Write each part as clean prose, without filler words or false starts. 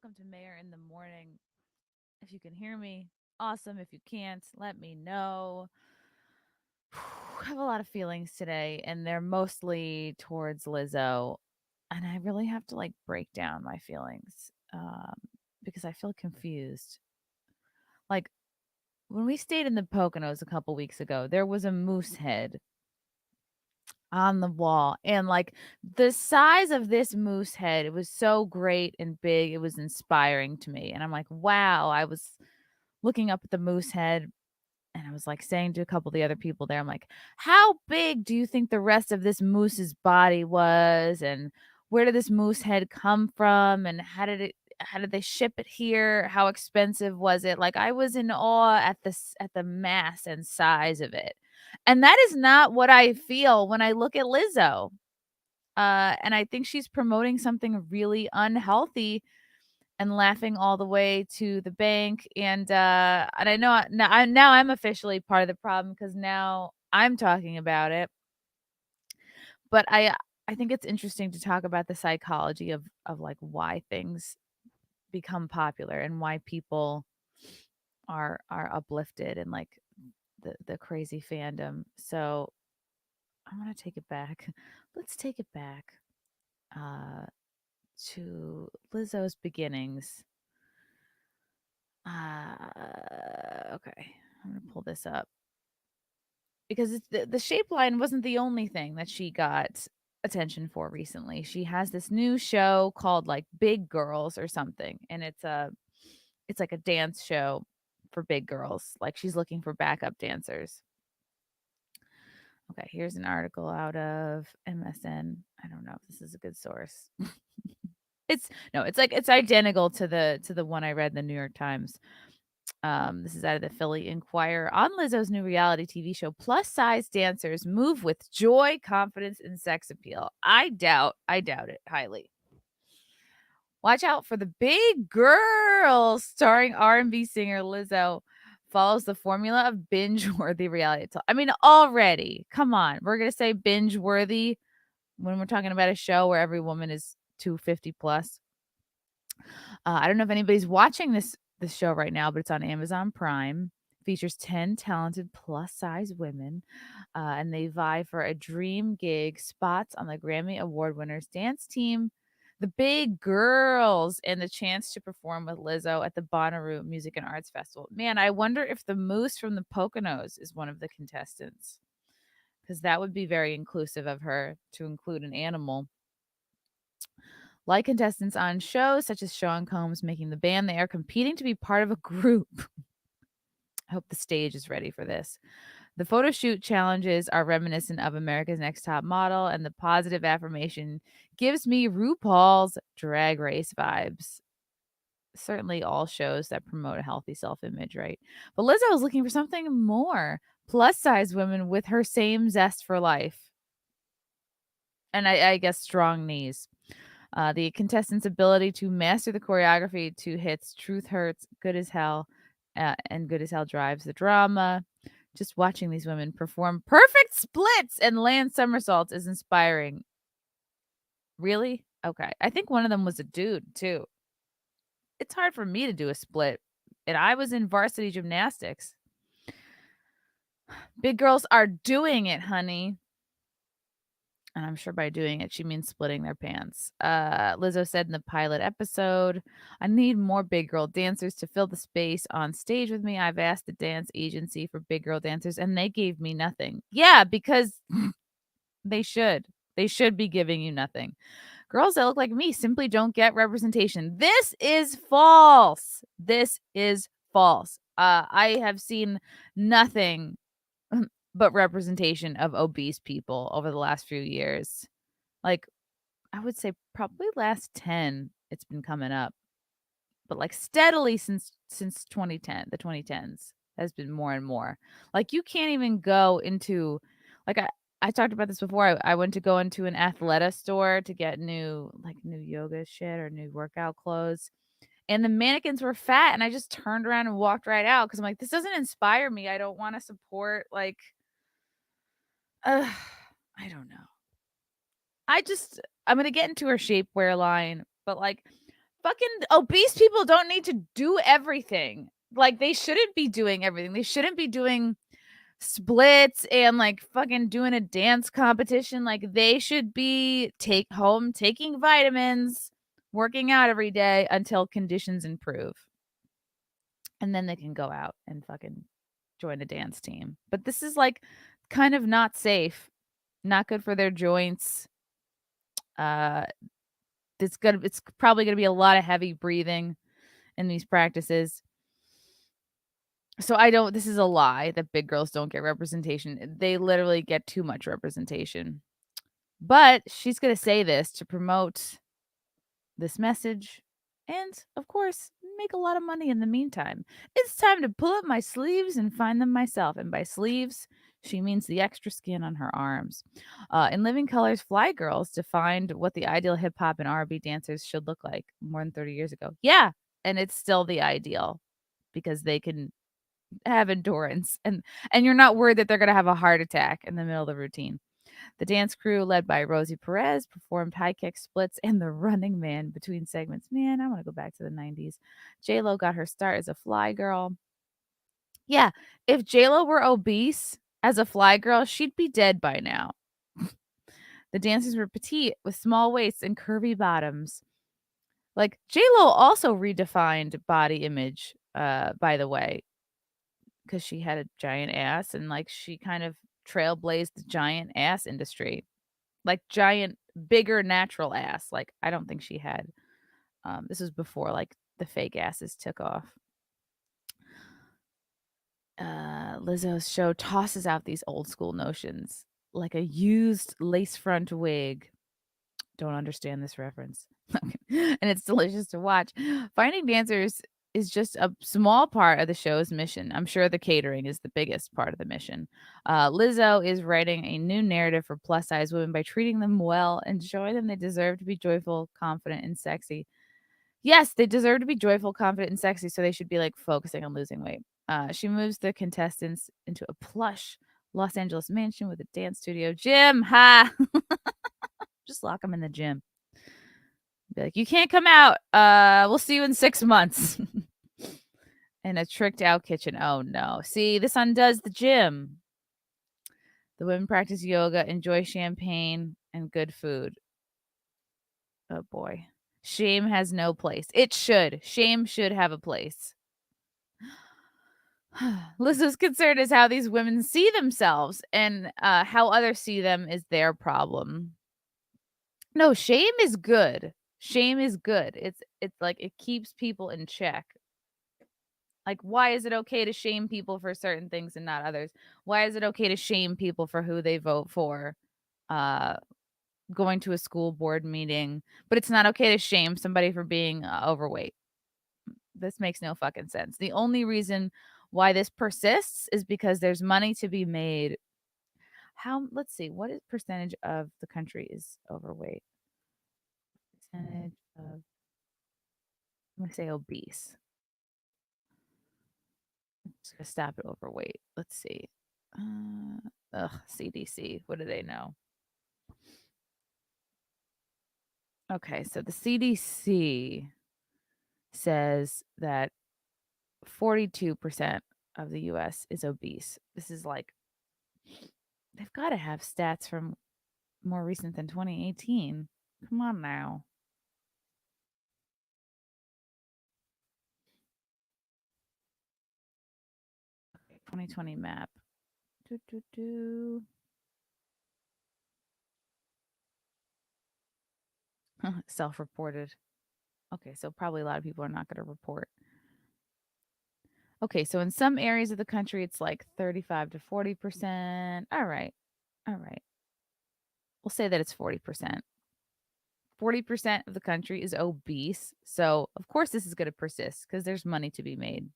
Welcome to Mayor in the Morning. If you can hear me, awesome. If you can't, let me know. I have a lot of feelings today, and they're mostly towards Lizzo. And I really have to break down my feelings because I feel confused. Like when we stayed in the Poconos a couple weeks ago, there was a moose head on the wall, and the size of this moose head, it was so great and big, it was inspiring to me. And I'm like, wow. I was looking up at the moose head, and I was saying to a couple of the other people there, I'm like, how big do you think the rest of this moose's body was, and where did this moose head come from, and how did they ship it here, how expensive was it? I was in awe at the mass and size of it. And that is not what I feel when I look at Lizzo. And I think she's promoting something really unhealthy and laughing all the way to the bank. And I know now I'm officially part of the problem because now I'm talking about it. But I think it's interesting to talk about the psychology of why things become popular and why people are uplifted and the crazy fandom. So I want to take it back. Let's take it back uh to Lizzo's beginnings. Okay. I'm gonna pull this up because the shape line wasn't the only thing that she got attention for recently. She has this new show called Big Girls or something, and it's like a dance show for big girls. Like she's looking for backup dancers. Okay, here's an article out of MSN. I don't know if this is a good source. It's no, it's identical to the one I read in the New York Times. This is out of the Philly Inquirer. On Lizzo's new reality TV show, plus size dancers move with joy, confidence, and sex appeal. I doubt it highly. Watch out for the Big Girls, starring R&B singer Lizzo. Follows the formula of binge-worthy reality. I mean, already, come on, we're gonna say binge-worthy when we're talking about a show where every woman is 250 plus. I don't know if anybody's watching this show right now, but it's on Amazon Prime. Features 10 talented plus size women, and they vie for a dream gig spots on the Grammy Award winners dance team, the Big Girls, and the chance to perform with Lizzo at the Bonnaroo Music and Arts Festival. Man, I wonder if the moose from the Poconos is one of the contestants, because that would be very inclusive of her to include an animal. Like contestants on shows such as Sean Combs Making the Band, they are competing to be part of a group. I hope the stage is ready for this. The photo shoot challenges are reminiscent of America's Next Top Model, and the positive affirmation gives me RuPaul's Drag Race vibes. Certainly, all shows that promote a healthy self image, right? But Lizzo is looking for something more. Plus size women with her same zest for life. And I guess strong knees. The contestants' ability to master the choreography to hits Truth Hurts, Good as Hell, and Good as Hell drives the drama. Just watching these women perform perfect splits and land somersaults is inspiring. Really? Okay. I think one of them was a dude, too. It's hard for me to do a split, and I was in varsity gymnastics. Big girls are doing it, honey. And I'm sure by doing it, she means splitting their pants. Lizzo said in the pilot episode, I need more big girl dancers to fill the space on stage with me. I've asked the dance agency for big girl dancers, and they gave me nothing. Yeah, because they should. They should be giving you nothing. Girls that look like me simply don't get representation. This is false. This is false. I have seen nothing but representation of obese people over the last few years. Like, I would say probably last 10 it's been coming up. But steadily since 2010, the 2010s has been more and more. You can't even go into like I talked about this before. I went to go into an Athleta store to get new yoga shit or new workout clothes. And the mannequins were fat, and I just turned around and walked right out because I'm like, this doesn't inspire me. I don't want to support uh, I don't know. I'm gonna get into her shapewear line, but fucking obese people don't need to do everything. Like, they shouldn't be doing everything. They shouldn't be doing splits and, like, fucking doing a dance competition. Like, they should be taking vitamins, working out every day until conditions improve. And then they can go out and fucking join a dance team. But this is, like, kind of not safe, not good for their joints. Uh, it's probably gonna be a lot of heavy breathing in these practices. So this is a lie that big girls don't get representation. They literally get too much representation. But she's gonna say this to promote this message and, of course, make a lot of money in the meantime. It's time to pull up my sleeves and find them myself. And by sleeves, she means the extra skin on her arms. In Living Colors, Fly Girls defined what the ideal hip hop and R&B dancers should look like more than 30 years ago. Yeah, and it's still the ideal because they can have endurance and you're not worried that they're going to have a heart attack in the middle of the routine. The dance crew, led by Rosie Perez, performed high kick splits and the running man between segments. Man, I want to go back to the 90s. J-Lo got her start as a fly girl. Yeah, if J-Lo were obese as a fly girl, she'd be dead by now. The dancers were petite with small waists and curvy bottoms. Like, J-Lo also redefined body image, by the way, because she had a giant ass and, like, she kind of trailblazed the giant ass industry. Like, giant, bigger natural ass. Like, I don't think she had, this was before, like, the fake asses took off. Lizzo's show tosses out these old school notions, like a used lace front wig. Don't understand this reference. And it's delicious to watch. Finding dancers is just a small part of the show's mission. I'm sure the catering is the biggest part of the mission. Lizzo is writing a new narrative for plus size women by treating them well and showing them they deserve to be joyful, confident, and sexy. Yes, they deserve to be joyful, confident, and sexy, so they should be, like, focusing on losing weight. She moves the contestants into a plush Los Angeles mansion with a dance studio, gym. Ha! Just lock them in the gym. Be like, "You can't come out. We'll see you in 6 months." And a tricked out kitchen. Oh, no. See, this undoes the gym. The women practice yoga, enjoy champagne, and good food. Oh, boy. Shame has no place. It should. Shame should have a place. Lizzo's concern is how these women see themselves and how others see them is their problem. No, shame is good. Shame is good. It's like it keeps people in check. Like, why is it okay to shame people for certain things and not others? Why is it okay to shame people for who they vote for? Uh, Going to a school board meeting, but it's not okay to shame somebody for being overweight. This makes no fucking sense. The only reason why this persists is because there's money to be made. Let's see, what is percentage of the country is overweight? Percentage of, I'm gonna say obese. I'm just gonna stop at overweight. Let's see. CDC. What do they know? Okay, so the CDC says that 42% of the US is obese. This is like, they've got to have stats from more recent than 2018. Come on now. Okay, 2020 map. Do, do, do. Self-reported. Okay, so probably a lot of people are not going to report. Okay, so in some areas of the country, it's like 35 to 40%. All right. All right. We'll say that it's 40%. 40% of the country is obese. So, of course, this is going to persist because there's money to be made.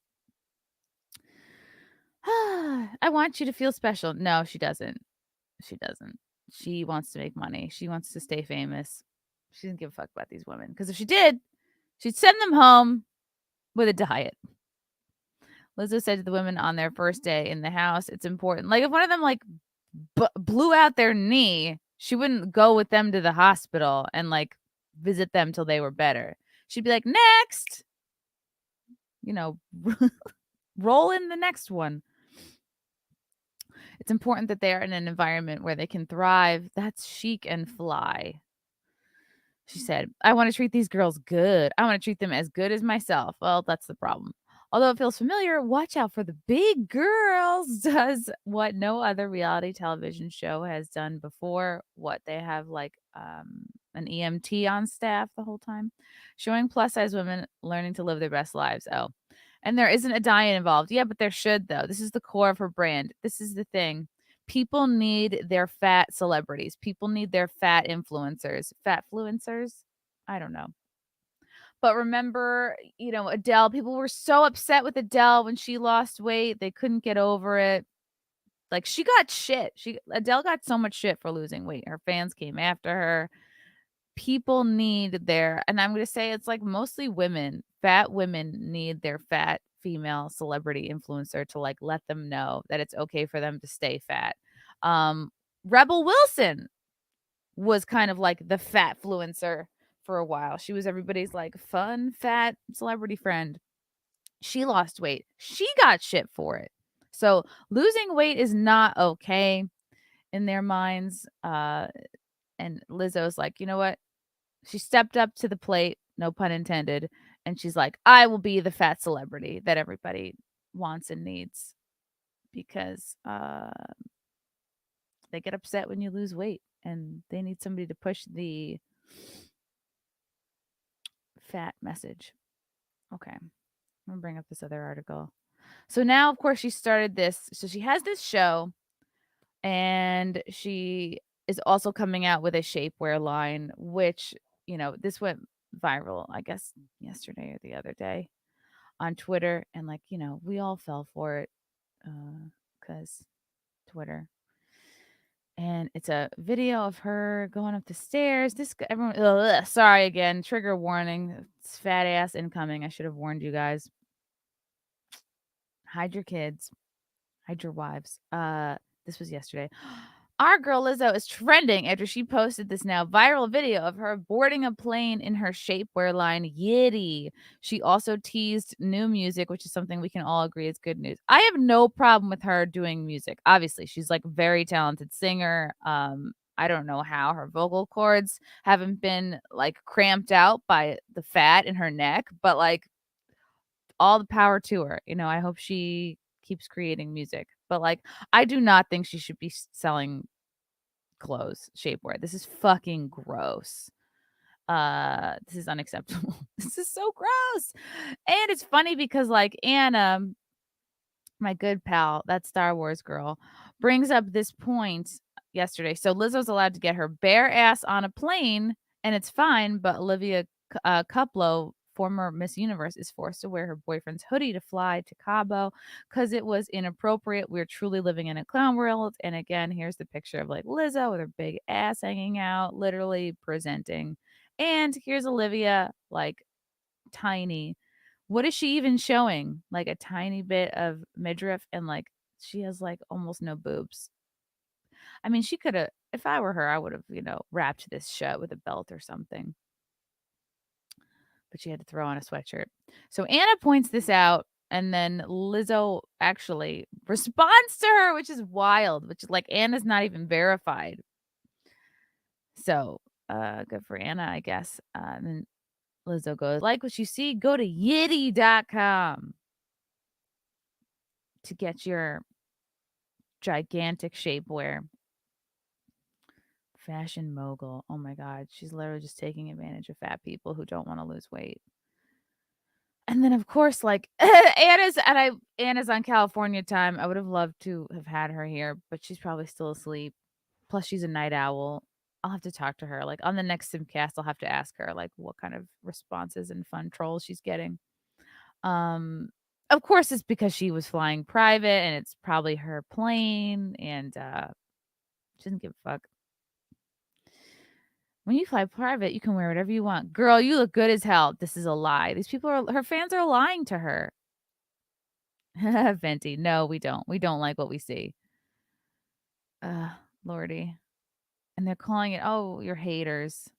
I want you to feel special. No, she doesn't. She doesn't. She wants to make money. She wants to stay famous. She doesn't give a fuck about these women. Because if she did, she'd send them home with a diet. Lizzo said to the women on their first day in the house, it's important. Like, if one of them, like, blew out their knee, she wouldn't go with them to the hospital and, like, visit them till they were better. She'd be like, "Next!" You know, roll in the next one. It's important that they are in an environment where they can thrive. That's chic and fly. She said, I want to treat these girls good. I want to treat them as good as myself. Well, that's the problem. Although it feels familiar, watch out for the big girls does what no other reality television show has done before. What they have like an EMT on staff the whole time, showing plus size women learning to live their best lives. Oh, and there isn't a diet involved. Yeah, but there should though. This is the core of her brand. This is the thing. People need their fat celebrities. People need their fat influencers. Fat fluencers? I don't know. But remember, Adele, people were so upset with Adele when she lost weight. They couldn't get over it. Like she got shit. Adele got so much shit for losing weight. Her fans came after her. People need their, and I'm going to say it's like mostly women. Fat women need their fat female celebrity influencer to like let them know that it's okay for them to stay fat. Um Rebel Wilson was kind of like the fat fluencer for a while. She was everybody's like fun fat celebrity friend. She lost weight. She got shit for it. So losing weight is not okay in their minds. And Lizzo's like, you know what? She stepped up to the plate, no pun intended, and she's like, "I will be the fat celebrity that everybody wants and needs," because, they get upset when you lose weight, and they need somebody to push the fat message. Okay, I'm gonna bring up this other article. So now, of course, she started this so she has this show, and she is also coming out with a shapewear line, which, this went viral, I guess, yesterday or the other day on Twitter, and like, we all fell for it cuz Twitter. And it's a video of her going up the stairs. Everyone, ugh, sorry again, trigger warning. It's fat ass incoming. I should have warned you guys. Hide your kids. Hide your wives. This was yesterday. Our girl Lizzo is trending after she posted this now viral video of her boarding a plane in her shapewear line, Yitty. She also teased new music, which is something we can all agree is good news. I have no problem with her doing music. Obviously, she's like a very talented singer. I don't know how her vocal cords haven't been like cramped out by the fat in her neck, but like all the power to her. I hope she keeps creating music. But like I do not think she should be selling clothes, shapewear. This is fucking gross. This is unacceptable. This is so gross. And it's funny because like Anna, my good pal, that Star Wars girl, brings up this point yesterday. So Lizzo's allowed to get her bare ass on a plane, and it's fine. But Olivia Cuplow, former Miss Universe, is forced to wear her boyfriend's hoodie to fly to Cabo because it was inappropriate. We're truly living in a clown world. And again, here's the picture of like Lizzo with her big ass hanging out, literally presenting. And here's Olivia, like tiny. What is she even showing? Like a tiny bit of midriff, and like she has like almost no boobs. I mean, she could have, if I were her, I would have, wrapped this shut with a belt or something. But she had to throw on a sweatshirt. So Anna points this out, and then Lizzo actually responds to her, which is wild, which is like Anna's not even verified. So good for Anna, I guess. And then Lizzo goes, like what you see, go to yitty.com to get your gigantic shapewear. Fashion mogul. Oh my God. She's literally just taking advantage of fat people who don't want to lose weight. And then of course, like Anna's on California time. I would have loved to have had her here, but she's probably still asleep. Plus she's a night owl. I'll have to talk to her. Like on the next Simcast, I'll have to ask her like what kind of responses and fun trolls she's getting. Um, of course, it's because she was flying private and it's probably her plane, and she doesn't give a fuck. When you fly private, you can wear whatever you want. Girl, you look good as hell. This is a lie. These people her fans are lying to her. Venti. No, we don't. We don't like what we see. Lordy. And they're calling it, oh, you're haters.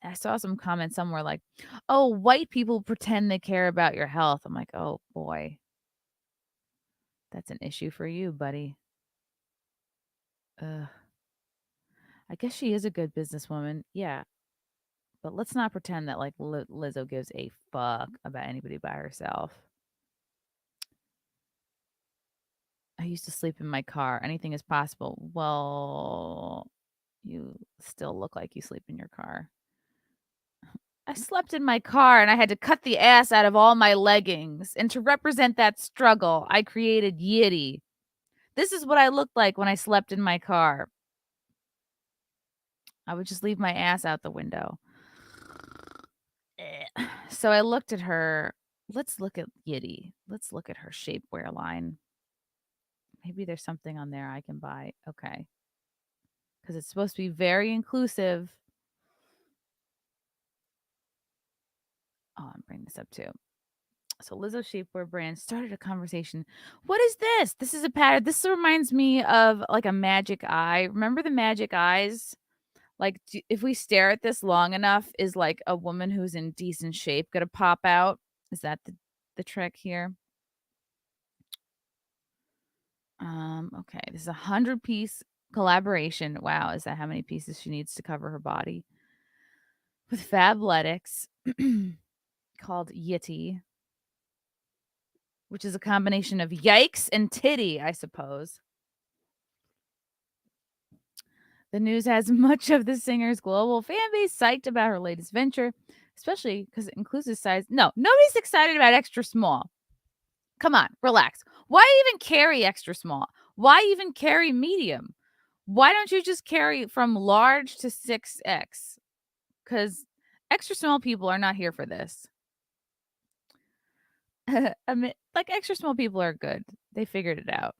I saw some comments somewhere like, "Oh, white people pretend they care about your health." I'm like, "Oh boy, that's an issue for you, buddy." Ugh. I guess she is a good businesswoman. Yeah, but let's not pretend that like Lizzo gives a fuck about anybody by herself. I used to sleep in my car. Anything is possible. Well, you still look like you sleep in your car. I slept in my car and I had to cut the ass out of all my leggings. And to represent that struggle, I created Yitty. This is what I looked like when I slept in my car. I would just leave my ass out the window. So I looked at her. Let's look at Yitty. Let's look at her shapewear line. Maybe there's something on there I can buy. Okay. Because it's supposed to be very inclusive. Oh, I'm bringing this up too. So Lizzo shapewear brand started a conversation. What is this? This is a pattern. This reminds me of like a magic eye. Remember the magic eyes? Like if we stare at this long enough, is like a woman who's in decent shape gonna pop out? Is that the trick here? Okay. This is a 100-piece collaboration. Wow, is that how many pieces she needs to cover her body? With Fabletics called Yitty, which is a combination of yikes and titty, I suppose. The news has much of the singer's global fan base psyched about her latest venture, especially because it includes a size. No, nobody's excited about extra small. Come on, relax. Why even carry extra small? Why even carry medium? Why don't you just carry from large to 6X? Because extra small people are not here for this. Like extra small people are good. They figured it out.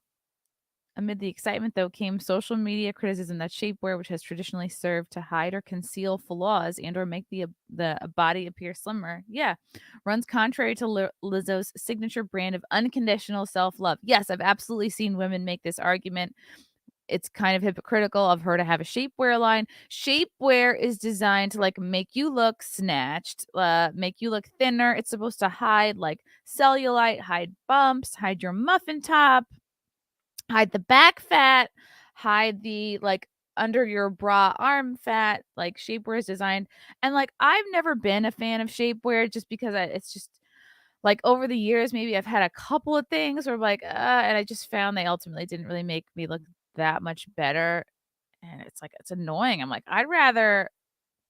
Amid the excitement, though, came social media criticism that shapewear, which has traditionally served to hide or conceal flaws and/or make the body appear slimmer, runs contrary to Lizzo's signature brand of unconditional self-love. Yes, I've absolutely seen women make this argument. It's kind of hypocritical of her to have a shapewear line. Shapewear is designed to like make you look snatched, make you look thinner. It's supposed to hide like cellulite, hide bumps, hide your muffin top, hide the back fat, hide the like under your bra arm fat. Like shapewear is designed, and like I've never been a fan of shapewear just because it's just like over the years maybe I've had a couple of things where I'm like and I just found they ultimately didn't really make me look that much better, and it's like it's annoying. I'm like I'd rather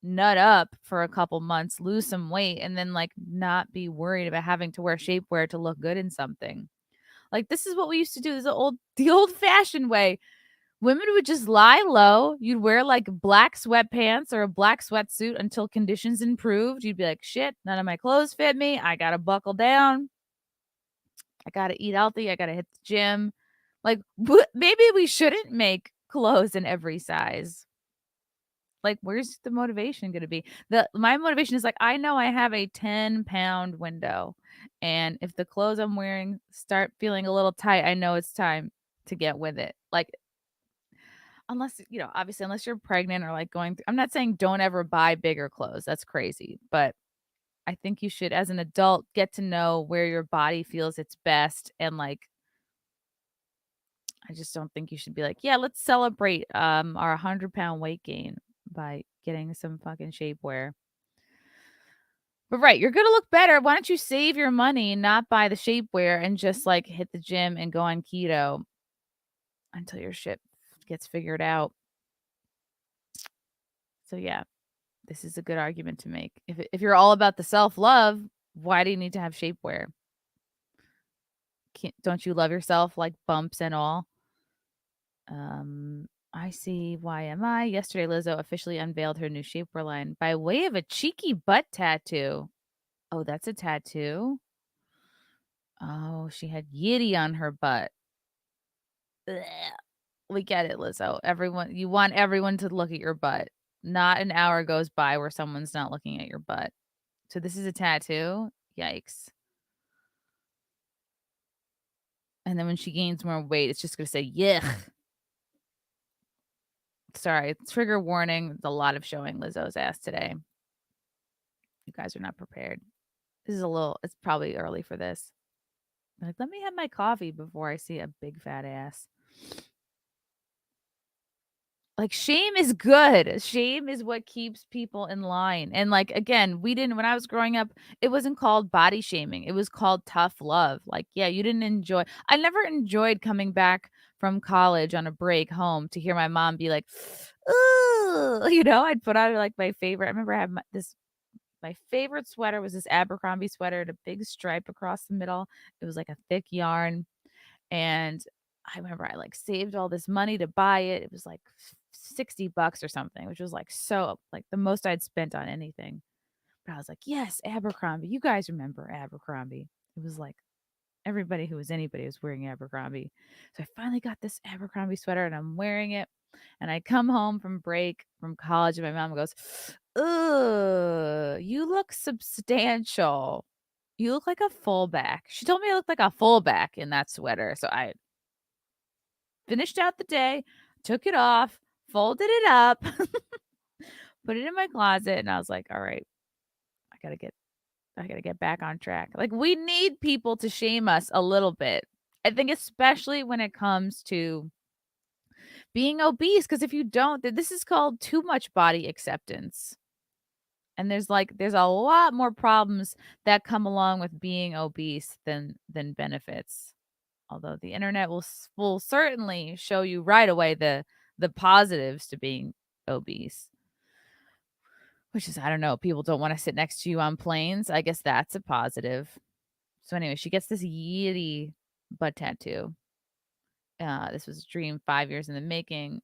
nut up for a couple months, lose some weight, and then like not be worried about having to wear shapewear to look good in something. Like, this is what we used to do. This is the old-fashioned way. Women would just lie low. You'd wear, like, black sweatpants or a black sweatsuit until conditions improved. You'd be like, "Shit, none of my clothes fit me. I gotta buckle down. I gotta eat healthy. I gotta hit the gym." Like, maybe we shouldn't make clothes in every size. Like, where's the motivation gonna be? My motivation is, like, I know I have a 10-pound window, and if the clothes I'm wearing start feeling a little tight, I know it's time to get with it. Like, unless, obviously, unless you're pregnant or, like, going through I'm not saying don't ever buy bigger clothes, that's crazy, but I think you should, as an adult, get to know where your body feels its best, and, like, I just don't think you should be like, "Yeah, let's celebrate, our 100-pound weight gain by getting some fucking shapewear." But right, you're gonna look better. Why don't you save your money, not buy the shapewear, and just like hit the gym and go on keto until your shit gets figured out. So yeah, this is a good argument to make. If you're all about the self-love, why do you need to have shapewear? Don't you love yourself like bumps and all? I see why am I? Yesterday, Lizzo officially unveiled her new shapewear line by way of a cheeky butt tattoo. Oh, that's a tattoo? Oh, she had Yitty on her butt. Blech. We get it, Lizzo. You want everyone to look at your butt. Not an hour goes by where someone's not looking at your butt. So this is a tattoo? Yikes. And then when she gains more weight, it's just gonna say yuck. Sorry, trigger warning. There's a lot of showing Lizzo's ass today. You guys are not prepared. This is a little it's probably early for this. Like, let me have my coffee before I see a big fat ass. Like, shame is good. Shame is what keeps people in line. And, like, again, we didn't when I was growing up, it wasn't called body shaming. It was called tough love. Like, yeah, you didn't enjoy I never enjoyed coming back from college on a break home to hear my mom be like, "Ooh," I'd put on, like, my favorite I remember I had my favorite sweater was this Abercrombie sweater, had a big stripe across the middle. It was like a thick yarn. And I remember I, like, saved all this money to buy it. It was, like, 60 bucks or something, which was, like, so like, the most I'd spent on anything. But I was like, "Yes, Abercrombie." You guys remember Abercrombie. It was, like, everybody who was anybody was wearing Abercrombie. So I finally got this Abercrombie sweater, and I'm wearing it, and I come home from break from college, and my mom goes, "Ugh, you look substantial. You look like a fullback." She told me I looked like a fullback in that sweater, so I finished out the day, took it off, folded it up, put it in my closet, and I was like, "All right, I gotta get I gotta get back on track." Like, we need people to shame us a little bit. I think especially when it comes to being obese, because if you don't, this is called too much body acceptance. And there's a lot more problems that come along with being obese than benefits. Although the internet will certainly show you right away the positives to being obese, which is I don't know, people don't wanna sit next to you on planes. I guess that's a positive. So anyway, she gets this Yitty butt tattoo. This was a dream 5 years in the making,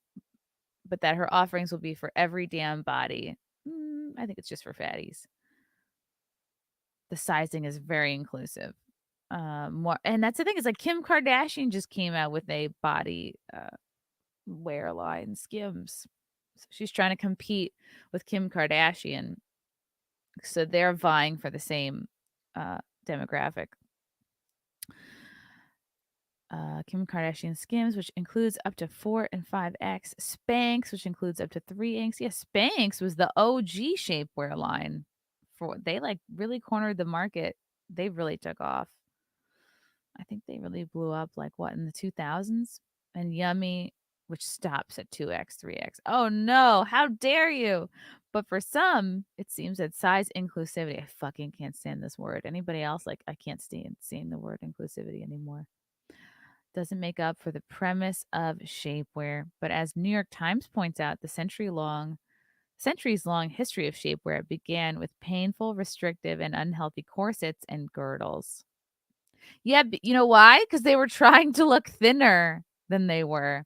but that her offerings will be for every damn body. I think it's just for fatties. The sizing is very inclusive. More and that's the thing is like Kim Kardashian just came out with a body, wear line, Skims. So she's trying to compete with Kim Kardashian. So they're vying for the same demographic. Kim Kardashian Skims, which includes up to 4 and 5X. Spanx, which includes up to 3X. Yeah, Spanx was the OG shapewear line. They like really cornered the market. They really took off. I think they really blew up like what in the 2000s? And Yummy, which stops at 2X, 3X. Oh no, how dare you? But for some, it seems that size inclusivity, I fucking can't stand this word. Anybody else? Like, I can't stand seeing the word inclusivity anymore. Doesn't make up for the premise of shapewear. But as New York Times points out, the centuries long history of shapewear began with painful, restrictive, and unhealthy corsets and girdles. Yeah, you know why? Because they were trying to look thinner than they were.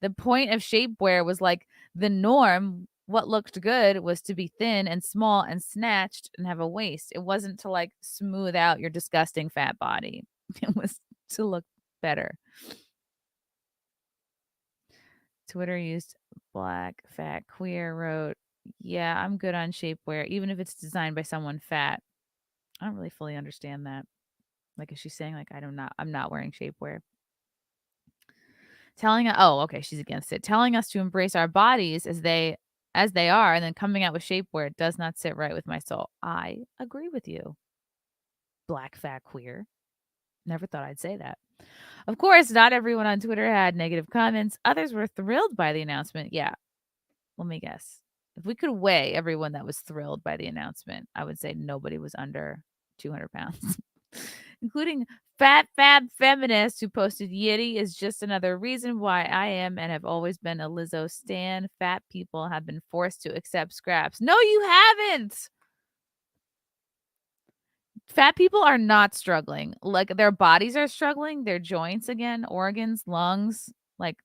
The point of shapewear was like the norm. What looked good was to be thin and small and snatched and have a waist. It wasn't to like smooth out your disgusting fat body. It was to look better. Twitter used black fat queer wrote, "Yeah, I'm good on shapewear, even if it's designed by someone fat." I don't really fully understand that. Like, is she saying like I'm not wearing shapewear? Okay, she's against it. Telling us to embrace our bodies as they are, and then coming out with shapewear does not sit right with my soul. I agree with you. Black fat queer. Never thought I'd say that. Of course, not everyone on Twitter had negative comments. Others were thrilled by the announcement. Yeah, let me guess. If we could weigh everyone that was thrilled by the announcement, I would say nobody was under 200 pounds, including fat fab feminist who posted Yitty is just another reason why I am and have always been a Lizzo stan. Fat people have been forced to accept scraps. No, you haven't. Fat people are not struggling. Like their bodies are struggling, their joints again, organs, lungs, like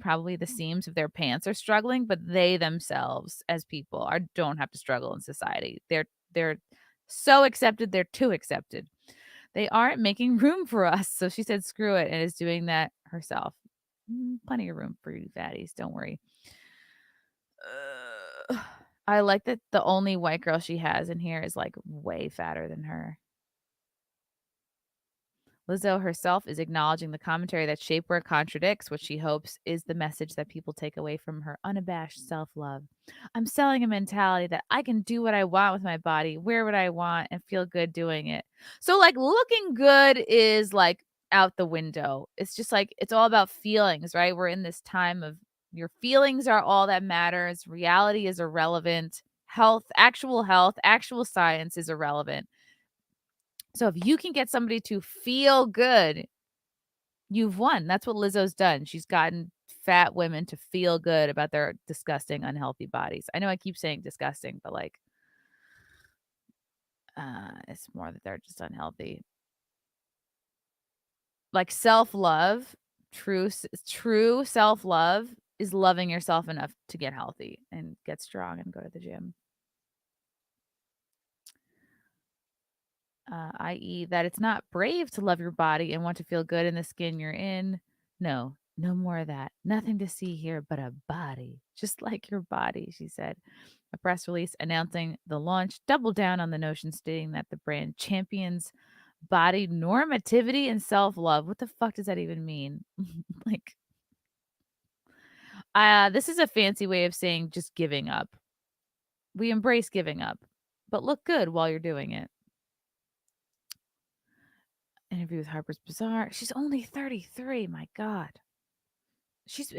probably the seams of their pants are struggling, but they themselves as people don't have to struggle in society. They're so accepted, they're too accepted. They aren't making room for us. So she said screw it and is doing that herself. Plenty of room for you fatties, don't worry. I like that the only white girl she has in here is like way fatter than her. Lizzo herself is acknowledging the commentary that shapewear contradicts what she hopes is the message that people take away from her unabashed self love. I'm selling a mentality that I can do what I want with my body, wear what I want, and feel good doing it. So, like, looking good is like out the window. It's just like, it's all about feelings, right? We're in this time of your feelings are all that matters. Reality is irrelevant. Health, actual science is irrelevant. So if you can get somebody to feel good, you've won. That's what Lizzo's done. She's gotten fat women to feel good about their disgusting, unhealthy bodies. I know I keep saying disgusting, but like, it's more that they're just unhealthy. Like self-love, true self-love is loving yourself enough to get healthy and get strong and go to the gym. I.e., that it's not brave to love your body and want to feel good in the skin you're in. No, no more of that. Nothing to see here but a body, just like your body, she said. A press release announcing the launch doubled down on the notion, stating that the brand champions body normativity and self love. What the fuck does that even mean? Like, this is a fancy way of saying just giving up. We embrace giving up, but look good while you're doing it. Interview with Harper's Bazaar. She's only 33. My God. She's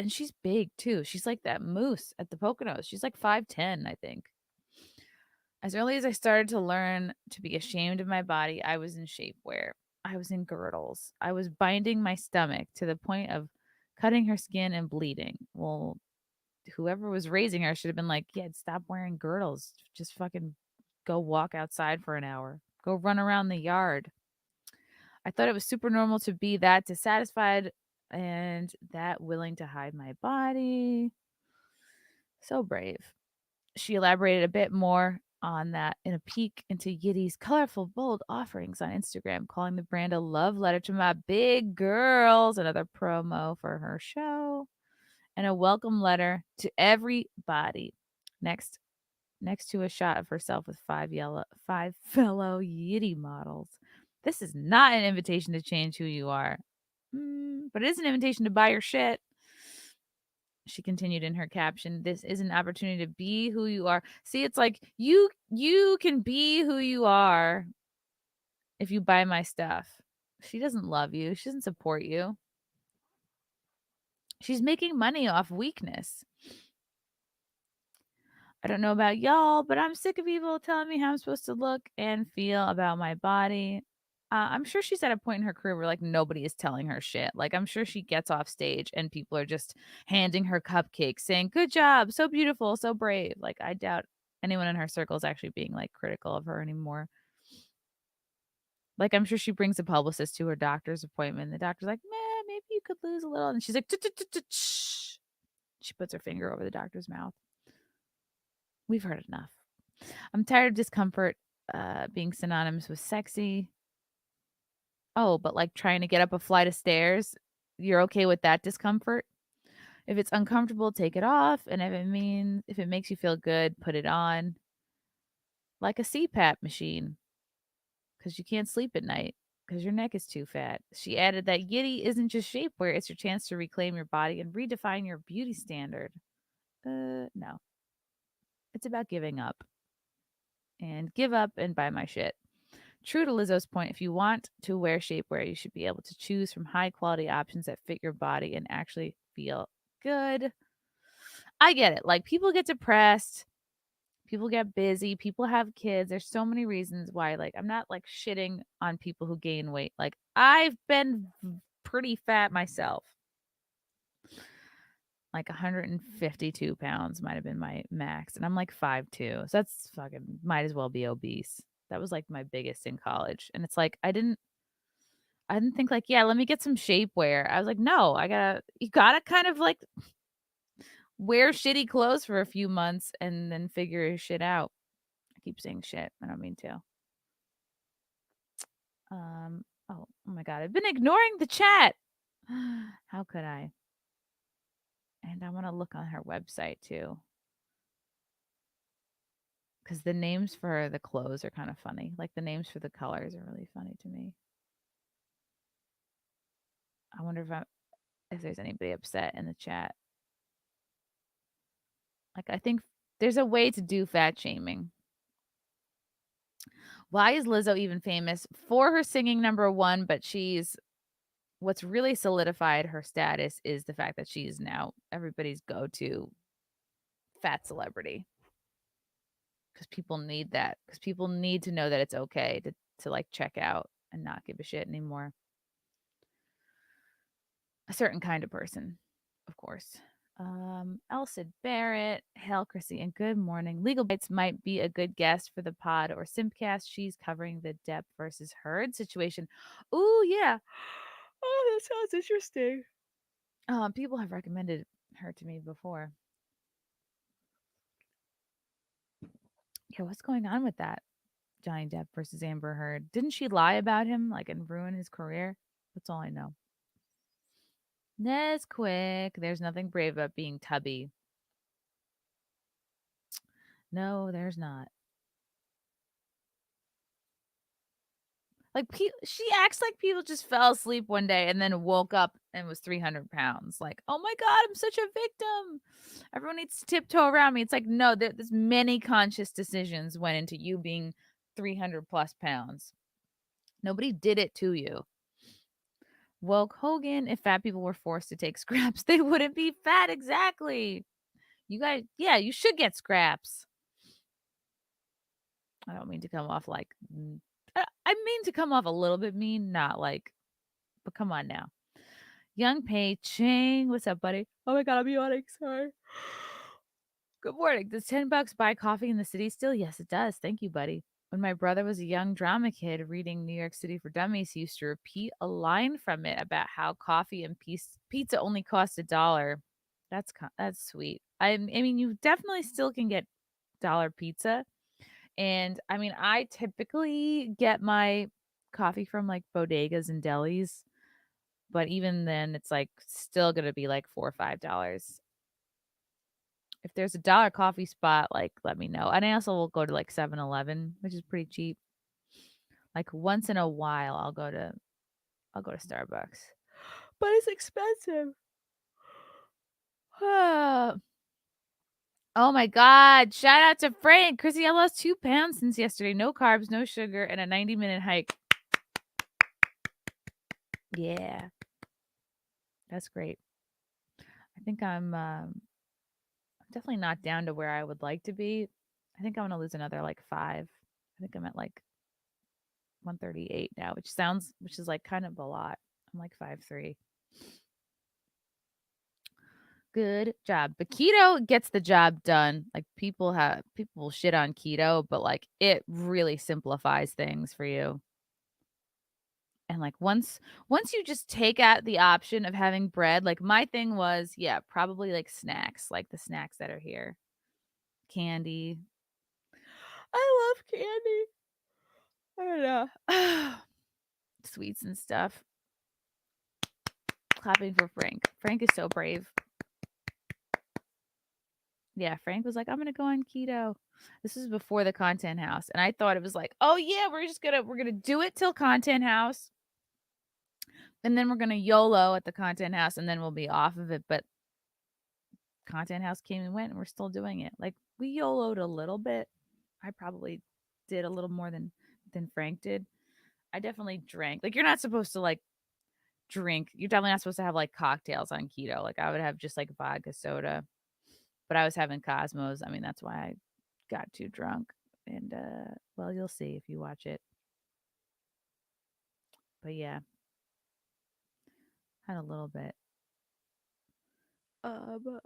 big too. She's like that moose at the Poconos. She's like 5'10", I think. As early as I started to learn to be ashamed of my body, I was in shapewear. I was in girdles. I was binding my stomach to the point of cutting her skin and bleeding. Well, whoever was raising her should have been like, yeah, stop wearing girdles. Just fucking go walk outside for an hour. Go run around the yard. I thought it was super normal to be that dissatisfied and that willing to hide my body. So brave. She elaborated a bit more on that in a peek into Yitty's colorful, bold offerings on Instagram, calling the brand a love letter to my big girls, another promo for her show, and a welcome letter to everybody. Next to a shot of herself with five fellow Yitty models. This is not an invitation to change who you are, but it is an invitation to buy your shit. She continued in her caption, this is an opportunity to be who you are. See, it's like you can be who you are if you buy my stuff. She doesn't love you. She doesn't support you. She's making money off weakness. I don't know about y'all, but I'm sick of people telling me how I'm supposed to look and feel about my body. I'm sure she's at a point in her career where like nobody is telling her shit. Like I'm sure she gets off stage and people are just handing her cupcakes saying, "Good job, so beautiful, so brave." Like I doubt anyone in her circle is actually being like critical of her anymore. Like I'm sure she brings a publicist to her doctor's appointment. The doctor's like, "Man, maybe you could lose a little," and she's like, "Shh." She puts her finger over the doctor's mouth. We've heard enough. I'm tired of discomfort being synonymous with sexy. Oh, but like trying to get up a flight of stairs, you're okay with that discomfort? If it's uncomfortable, take it off. And if it makes you feel good, put it on. Like a CPAP machine, because you can't sleep at night because your neck is too fat. She added that Yitty isn't just shapewear, it's your chance to reclaim your body and redefine your beauty standard. No. It's about giving up. And give up and buy my shit. True to Lizzo's point, if you want to wear shapewear, you should be able to choose from high quality options that fit your body and actually feel good. I get it. Like people get depressed, people get busy, people have kids. There's so many reasons why like I'm not like shitting on people who gain weight. Like I've been pretty fat myself. Like 152 pounds might have been my max and I'm like 5'2". So that's fucking might as well be obese. That was like my biggest in college. And it's like I didn't think like, yeah, let me get some shapewear. I was like, no, you gotta kind of like wear shitty clothes for a few months and then figure your shit out. I keep saying shit. I don't mean to. Oh my God. I've been ignoring the chat. How could I? And I want to look on her website too. Because the names for the clothes are kind of funny. Like the names for the colors are really funny to me. I wonder if there's anybody upset in the chat. Like, I think there's a way to do fat shaming. Why is Lizzo even famous? For her singing, number one, but what's really solidified her status is the fact that she's now everybody's go-to fat celebrity. Because people need that. Because people need to know that it's okay to like check out and not give a shit anymore. A certain kind of person, of course. Elsid Barrett, hail Chrissy, and good morning. Legal Bites might be a good guest for the pod or Simpcast. She's covering the Depp versus Heard situation. Ooh, yeah. Oh, that sounds interesting. People have recommended her to me before. Yeah, what's going on with that? Johnny Depp versus Amber Heard. Didn't she lie about him, like, and ruin his career? That's all I know. Nesquik, there's nothing brave about being tubby. No, there's not. Like, she acts like people just fell asleep one day and then woke up and was 300 pounds. Like, oh my God, I'm such a victim. Everyone needs to tiptoe around me. It's like, no, there's many conscious decisions went into you being 300 plus pounds. Nobody did it to you. Woke Hogan, if fat people were forced to take scraps, they wouldn't be fat. Exactly. You guys, yeah, you should get scraps. I don't mean to come off like, I mean to come off a little bit mean, not like, but come on now. Young Pei Ching, what's up, buddy? Oh my God, I'm yawning. Sorry. Good morning. Does $10 buy coffee in the city still? Yes, it does. Thank you, buddy. When my brother was a young drama kid reading New York City for Dummies, he used to repeat a line from it about how coffee and pizza only cost $1. That's sweet. I mean, you definitely still can get dollar pizza, and I mean, I typically get my coffee from like bodegas and delis, but even then, it's like still gonna be like $4 or $5. If there's a dollar coffee spot, like, let me know. And I also will go to like 7-Eleven, which is pretty cheap. Like once in a while, I'll go to Starbucks, but it's expensive. Oh my God! Shout out to Frank, Chrissy. I lost 2 pounds since yesterday. No carbs, no sugar, and a 90-minute hike. Yeah, that's great. I think I'm definitely not down to where I would like to be. I think I'm gonna lose another like 5. I think I'm at like 138 now, which is like kind of a lot. I'm like 5'3". Good job. But keto gets the job done. Like people will shit on keto, but like it really simplifies things for you. And like once you just take out the option of having bread, like my thing was, yeah, probably like snacks, like the snacks that are here. Candy. I love candy. I don't know. Sweets and stuff. Clapping for Frank. Frank is so brave. Yeah, Frank was like, "I'm gonna go on keto." This is before the Content House, and I thought it was like, "Oh yeah, we're gonna do it till Content House, and then we're gonna YOLO at the Content House, and then we'll be off of it." But Content House came and went, and we're still doing it. Like we YOLO'd a little bit. I probably did a little more than Frank did. I definitely drank. Like you're not supposed to like drink. You're definitely not supposed to have like cocktails on keto. Like I would have just like vodka soda, but I was having Cosmos. I mean, that's why I got too drunk. And well, you'll see if you watch it. But yeah, had a little bit. Um,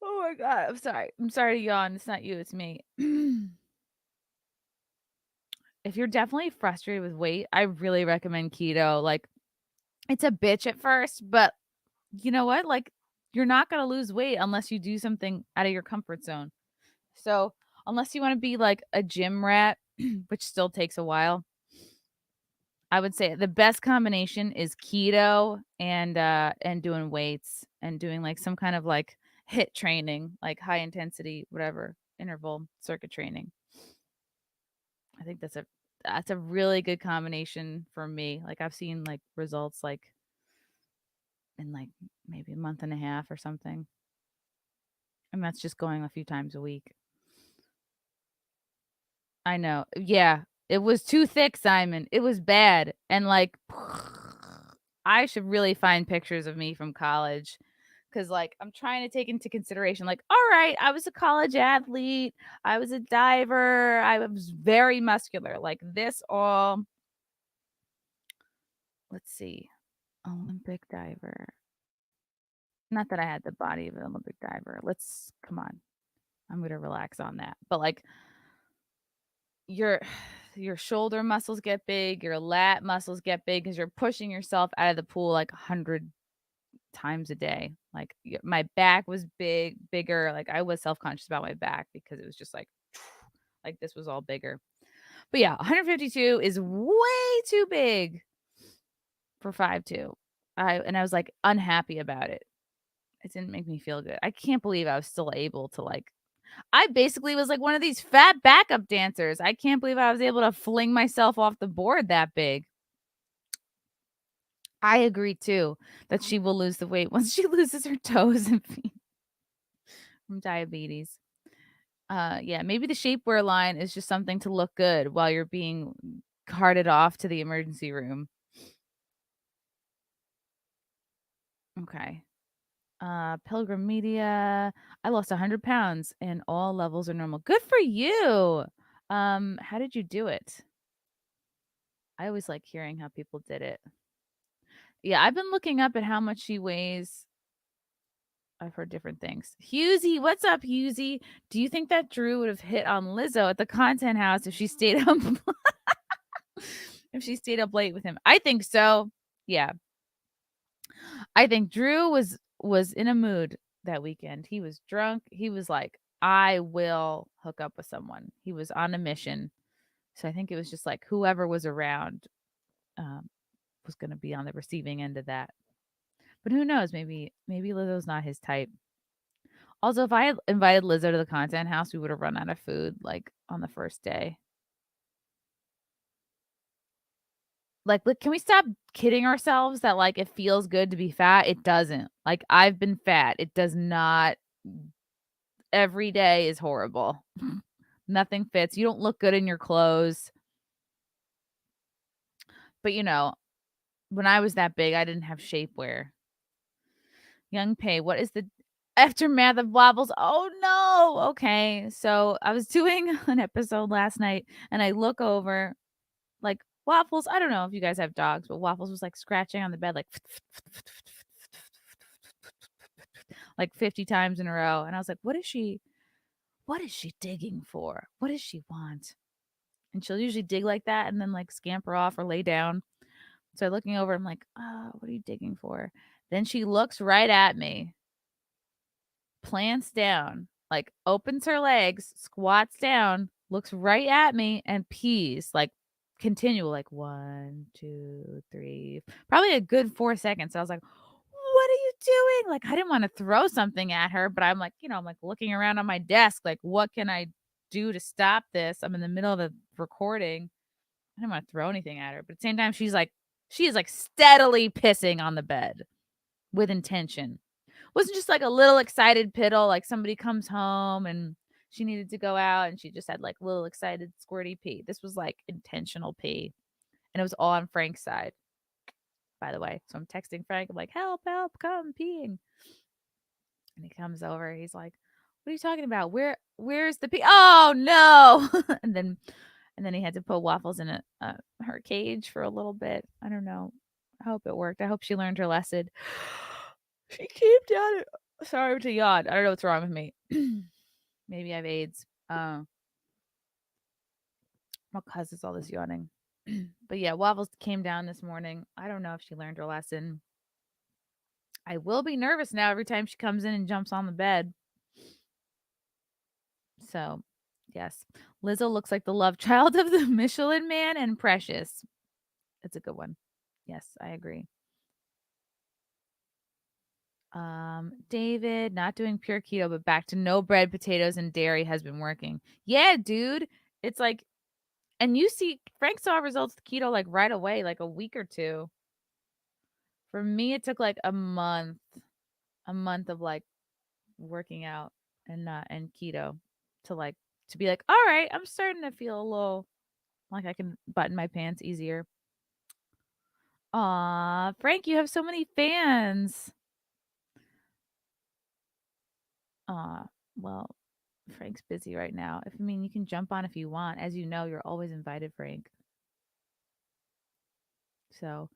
oh my God, I'm sorry. I'm sorry to yawn. It's not you, it's me. If you're definitely frustrated with weight, I really recommend keto. Like it's a bitch at first, but you know what? Like you're not going to lose weight unless you do something out of your comfort zone. So, unless you want to be like a gym rat, which still takes a while, I would say the best combination is keto and doing weights and doing like some kind of like hit training, like high intensity, whatever, interval circuit training. I think That's a really good combination for me. Like, I've seen, like, results, like, in, like, maybe a month and a half or something, and that's just going a few times a week. I know. Yeah. It was too thick, Simon. It was bad, and, like, I should really find pictures of me from college, because like, I'm trying to take into consideration, like, "Alright, I was a college athlete, I was a diver, I was very muscular." Like, this all let's see, Olympic diver. Not that I had the body of an Olympic diver. Let's come on. I'm gonna relax on that. But, like, your your shoulder muscles get big, your lat muscles get big because 'cause you're pushing yourself out of the pool, like, 100 times a day. Like, my back was bigger, like, I was self-conscious about my back because it was just like, this was all bigger. But, yeah, 152 is way too big for 5'2". I was, like, unhappy about it. It didn't make me feel good. I can't believe I was still able to, like I basically was like one of these fat backup dancers. I can't believe I was able to fling myself off the board that big. I agree too that she will lose the weight once she loses her toes and feet from diabetes. Yeah, maybe the shapewear line is just something to look good while you're being carted off to the emergency room. Okay. Pilgrim Media. I lost 100 pounds and all levels are normal. Good for you. How did you do it? I always like hearing how people did it. Yeah, I've been looking up at how much she weighs. I've heard different things. Husey, what's up, Husey? Do you think that Drew would have hit on Lizzo at the content house if she stayed up if she stayed up late with him? I think so. Yeah. I think Drew was in a mood that weekend. He was drunk. He was like, I will hook up with someone. He was on a mission. So I think it was just like whoever was around um, was going to be on the receiving end of that. But who knows? Maybe Lizzo's not his type. Also, if I had invited Lizzo to the content house, we would have run out of food like on the first day. Like, look, can we stop kidding ourselves that like it feels good to be fat? It doesn't. Like I've been fat. It does not. Every day is horrible. Nothing fits. You don't look good in your clothes. But when I was that big, I didn't have shapewear. Young Pay, what is the aftermath of wobbles? Oh no. Okay. So I was doing an episode last night and I look over like Waffles. I don't know if you guys have dogs, but Waffles was like scratching on the bed like 50 times in a row. And I was like, what is she digging for? What does she want? And she'll usually dig like that and then like scamper off or lay down. So looking over, I'm like, oh, what are you digging for? Then she looks right at me, plants down, like opens her legs, squats down, looks right at me, and pees like continual, like 1, 2, 3, probably a good 4 seconds. So I was like, what are you doing? Like, I didn't want to throw something at her, but I'm like, I'm like looking around on my desk, like, what can I do to stop this? I'm in the middle of the recording. I didn't want to throw anything at her, but at the same time, she is like steadily pissing on the bed with intention. Wasn't just like a little excited piddle, like somebody comes home and she needed to go out and she just had like little excited squirty pee. This was like intentional pee. And it was all on Frank's side, by the way. So I'm texting Frank. I'm like, help, help, come peeing. And he comes over. He's like, what are you talking about? Where's the pee? Oh no. and then he had to put Waffles in her cage for a little bit. I don't know. I hope it worked. I hope she learned her lesson. She came down. Sorry to yawn. I don't know what's wrong with me. Maybe I have AIDS. What causes all this yawning? But yeah, Waffles came down this morning. I don't know if she learned her lesson. I will be nervous now every time she comes in and jumps on the bed. So, yes. Lizzo looks like the love child of the Michelin Man and Precious. It's a good one. Yes, I agree. David, not doing pure keto, but back to no bread, potatoes, and dairy has been working. Yeah, dude. It's like And you see Frank saw results with keto, like, right away, like, a week or 2. For me, it took, like, a month of, like, working out and keto to, like to be like, "Alright, I'm starting to feel a little like I can button my pants easier." Aw, Frank, you have so many fans. Aw, well, Frank's busy right now. If I mean, you can jump on if you want. As you know, you're always invited, Frank. So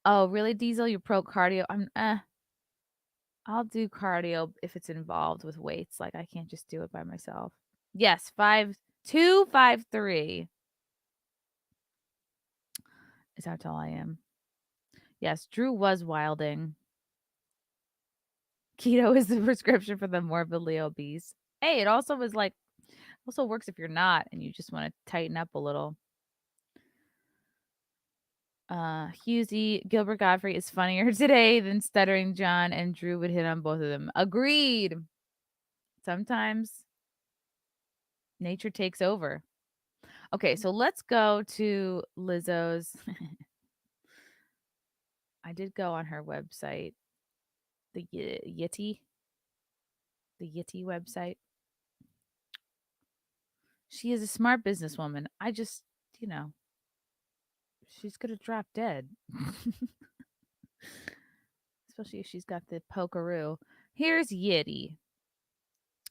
oh, really, Diesel? You're pro cardio? I'll do cardio if it's involved with weights, like, I can't just do it by myself. Yes, 5'2", 5'3" is how tall I am. Yes, Drew was wilding. Keto is the prescription for the morbidly obese. Hey, it also was, like also works if you're not and you just wanna tighten up a little. Husey, Gilbert Godfrey is funnier today than Stuttering John, and Drew would hit on both of them. Agreed. Sometimes nature takes over. Okay, so let's go to Lizzo's. I did go on her website, the Yitty website. She is a smart businesswoman. I just, you know, she's gonna drop dead. Especially if she's got the pokeroo. Here's Yitty.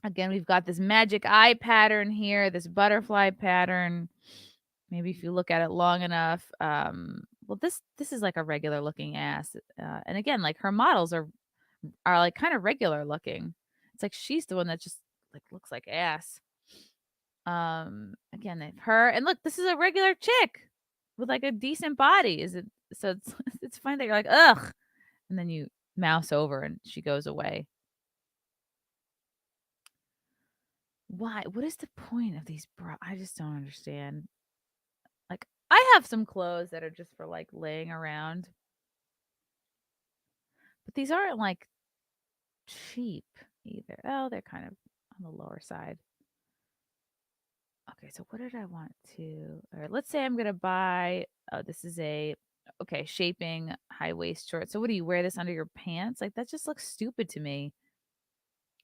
Again, we've got this magic eye pattern here, this butterfly pattern. Maybe if you look at it long enough, well, this is like a regular looking ass. And again, like her models are like kind of regular looking. It's like she's the one that just like looks like ass. Again, if her and look, this is a regular chick with like a decent body. Is it so it's it's fine that you're like, ugh, and then you mouse over and she goes away. Why? What is the point of these bra? I just don't understand. Like, I have some clothes that are just for like laying around, but these aren't like cheap either. Oh, they're kind of on the lower side. Okay, so what did I want to? All right, let's say I'm gonna buy. Oh, this is a okay shaping high waist short. So what do you wear this under your pants? Like that just looks stupid to me.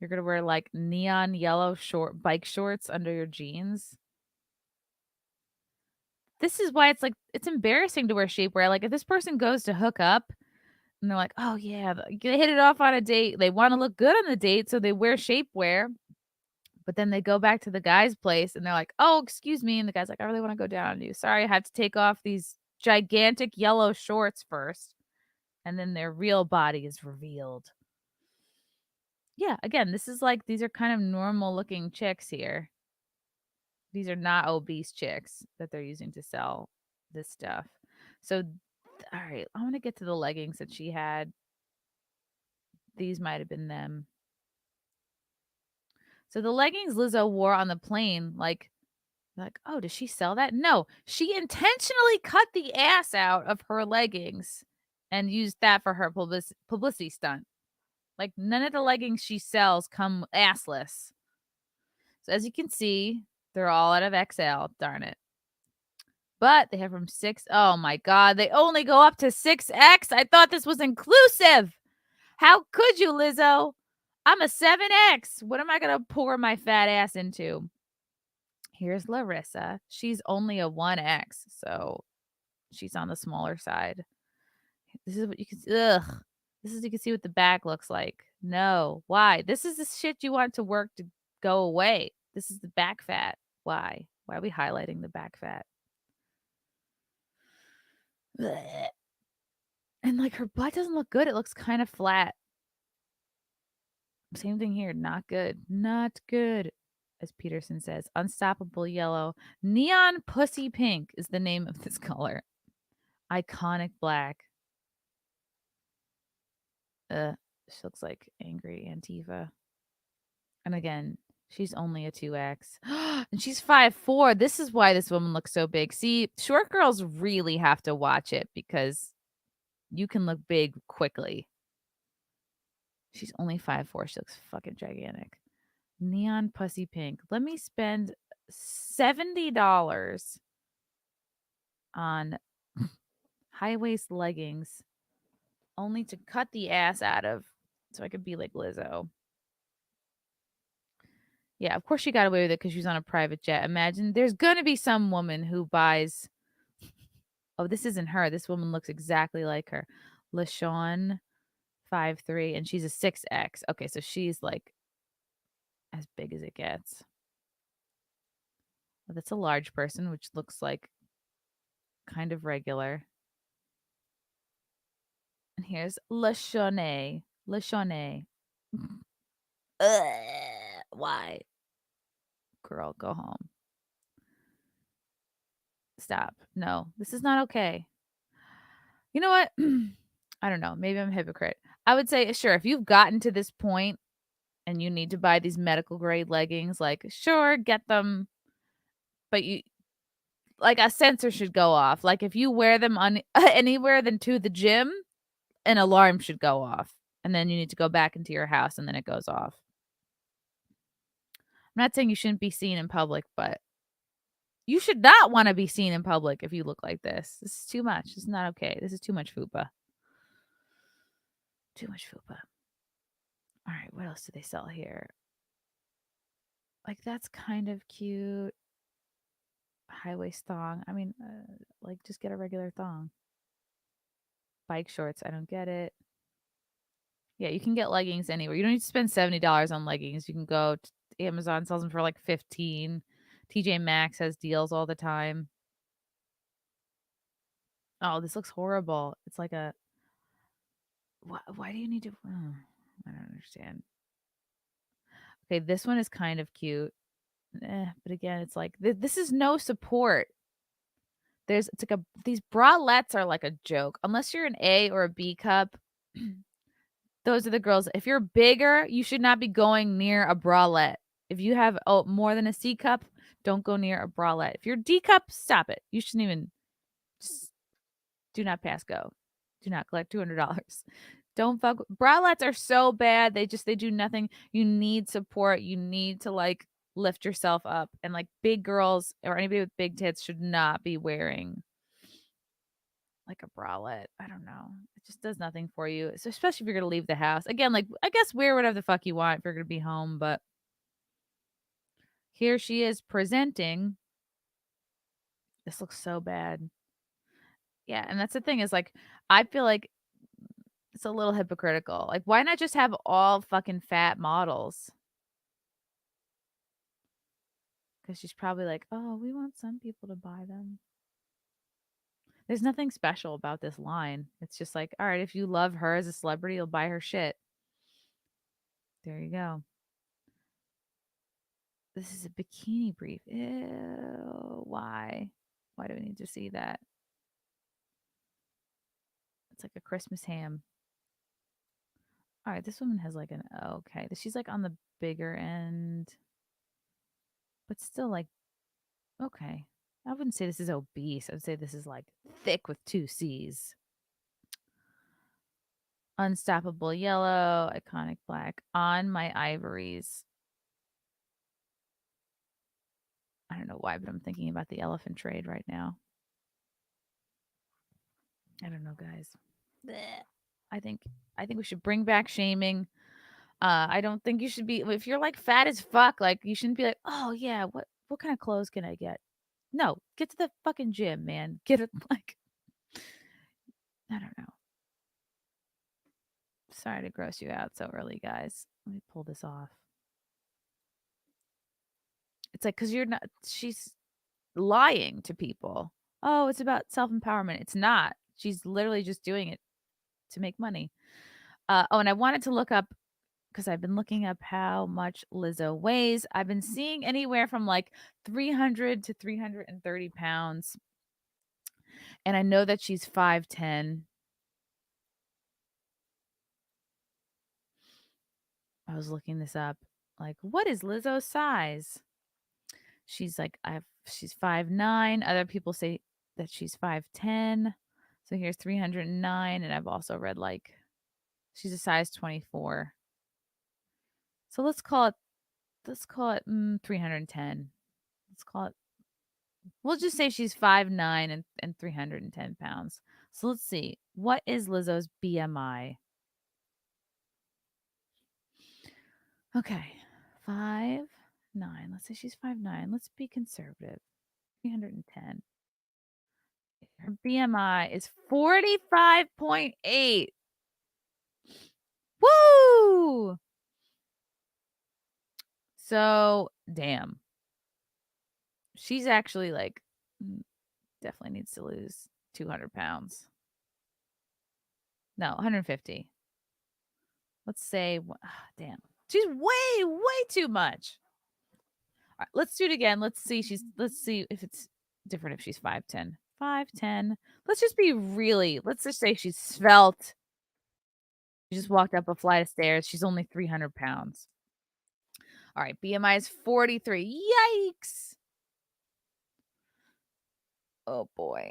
You're gonna wear like neon yellow short bike shorts under your jeans. This is why it's like it's embarrassing to wear shapewear. Like if this person goes to hook up and they're like, "Oh yeah, they hit it off on a date. They want to look good on the date, so they wear shapewear." But then they go back to the guy's place and they're like, "Oh, excuse me." And the guy's like, "I really want to go down on you. Sorry, I have to take off these gigantic yellow shorts first." And then their real body is revealed. Yeah, again, this is like these are kind of normal looking chicks here. These are not obese chicks that they're using to sell this stuff. So, all right, I want to get to the leggings that she had. These might have been them. So the leggings Lizzo wore on the plane, like, oh, does she sell that? No, she intentionally cut the ass out of her leggings and used that for her publicity stunt. Like none of the leggings she sells come assless. So as you can see, they're all out of XL. Darn it. But they have from 6. Oh my God. They only go up to 6X. I thought this was inclusive. How could you, Lizzo? I'm a 7X. What am I going to pour my fat ass into? Here's Larissa. She's only a 1X. So she's on the smaller side. This is what you can see. Ugh. This is you can see what the back looks like. No. Why? This is the shit you want to work to go away. This is the back fat. Why? Why are we highlighting the back fat? Blech. And like her butt doesn't look good. It looks kind of flat. Same thing here. Not good. Not good. As Peterson says, unstoppable yellow. Neon pussy pink is the name of this color. Iconic black. She looks like angry Antifa. And again, she's only a 2X. And she's 5'4". This is why this woman looks so big. See, short girls really have to watch it because you can look big quickly. She's only 5'4". She looks fucking gigantic. Neon pussy pink. Let me spend $70 on high waist leggings only to cut the ass out of so I could be like Lizzo. Yeah, of course she got away with it because she was on a private jet. Imagine there's gonna be some woman who buys. Oh, this isn't her. This woman looks exactly like her. LaShawn 5'3", and she's a 6X. Okay, so she's like as big as it gets. Well, that's a large person, which looks like kind of regular. And here's LaShawnee. LaShawnee. Why? Girl, go home. Stop. No, this is not okay. You know what? I don't know. Maybe I'm a hypocrite. I would say, sure, if you've gotten to this point and you need to buy these medical grade leggings, like, sure, get them. But you, like, a sensor should go off. Like, if you wear them on anywhere than to the gym, an alarm should go off. And then you need to go back into your house and then it goes off. I'm not saying you shouldn't be seen in public, but you should not want to be seen in public if you look like this. This is too much. This is not okay. This is too much fupa. Too much fupa. All right, what else do they sell here? Like, that's kind of cute. High waist thong. I mean, like, just get a regular thong. Bike shorts. I don't get it. Yeah, you can get leggings anywhere. You don't need to spend $70 on leggings. You can go to Amazon, sells them for like 15. TJ Maxx has deals all the time. Oh, this looks horrible. It's like a. Why do you need to? Oh, I don't understand. Okay, this one is kind of cute. But again, it's like this is no support. It's like these bralettes are like a joke. Unless you're an A or a B cup, those are the girls. If you're bigger, you should not be going near a bralette. If you have more than a C cup, don't go near a bralette. If you're D cup, stop it. You shouldn't even. Just do not pass go. Do not collect $200. Don't fuck. Bralettes are so bad. They do nothing. You need support. You need to like lift yourself up. And like big girls or anybody with big tits should not be wearing like a bralette. I don't know. It just does nothing for you. So especially if you're gonna leave the house. Again, like I guess wear whatever the fuck you want if you're gonna be home, but here she is presenting. This looks so bad. Yeah, and that's the thing is like I feel like it's a little hypocritical. Like why not just have all fucking fat models? Because she's probably like, oh, we want some people to buy them. There's nothing special about this line. It's just like, all right, if you love her as a celebrity, you'll buy her shit. There you go. This is a bikini brief. Ew, why? Why do we need to see that? It's like a Christmas ham. All right, this woman has like an okay. She's like on the bigger end, but still like okay. I wouldn't say this is obese. I would say this is like thick with two C's. Unstoppable yellow, iconic black on my ivories. I don't know why, but I'm thinking about the elephant trade right now. I don't know, guys. Blech. I think we should bring back shaming. I don't think you should be if you're like fat as fuck, like you shouldn't be like, "Oh yeah, what kind of clothes can I get?" No, get to the fucking gym, man. Get it like I don't know. Sorry to gross you out so early, guys. Let me pull this off. It's like cuz you're not she's lying to people. Oh, it's about self-empowerment. It's not. She's literally just doing it to make money. Oh, and I wanted to look up because I've been looking up how much Lizzo weighs. I've been seeing anywhere from like 300 to 330 pounds. And I know that she's 5'10. I was looking this up. Like, what is Lizzo's size? She's like, she's 5'9. Other people say that she's 5'10. So here's 309. And I've also read like she's a size 24. So let's call it 310. Let's call it We'll just say she's 5'9" and 310 pounds. So let's see. What is Lizzo's BMI? Okay. 5'9". Let's say she's 5'9". Let's be conservative. 310. Her BMI is 45.8. Woo! So, damn. She's actually like definitely needs to lose 200 pounds. No, 150. Let's say, damn. She's way too much. All right, let's do it again. Let's see if it's different if she's 5'10". 5'10". Let's just say she's svelte. She just walked up a flight of stairs. She's only 300 pounds. All right, BMI is 43. Yikes. Oh boy.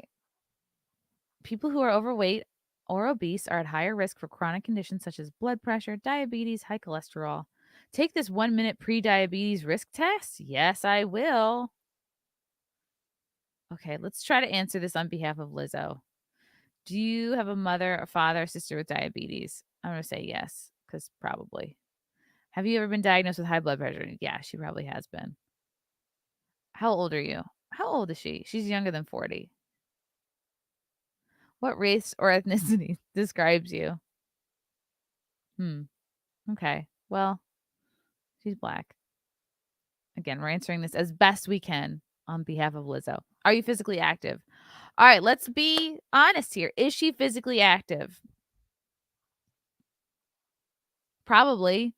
People who are overweight or obese are at higher risk for chronic conditions such as blood pressure, diabetes, high cholesterol. Take this 1-minute pre-diabetes risk test? Yes, I will. Okay, let's try to answer this on behalf of Lizzo. Do you have a mother, a father, a sister with diabetes? I'm going to say yes, because probably. Have you ever been diagnosed with high blood pressure? Yeah, she probably has been. How old are you? How old is she? She's younger than 40. What race or ethnicity describes you? Hmm. Okay. Well, she's black. Again, we're answering this as best we can on behalf of Lizzo. Are you physically active? All right, let's be honest here. Is she physically active? Probably.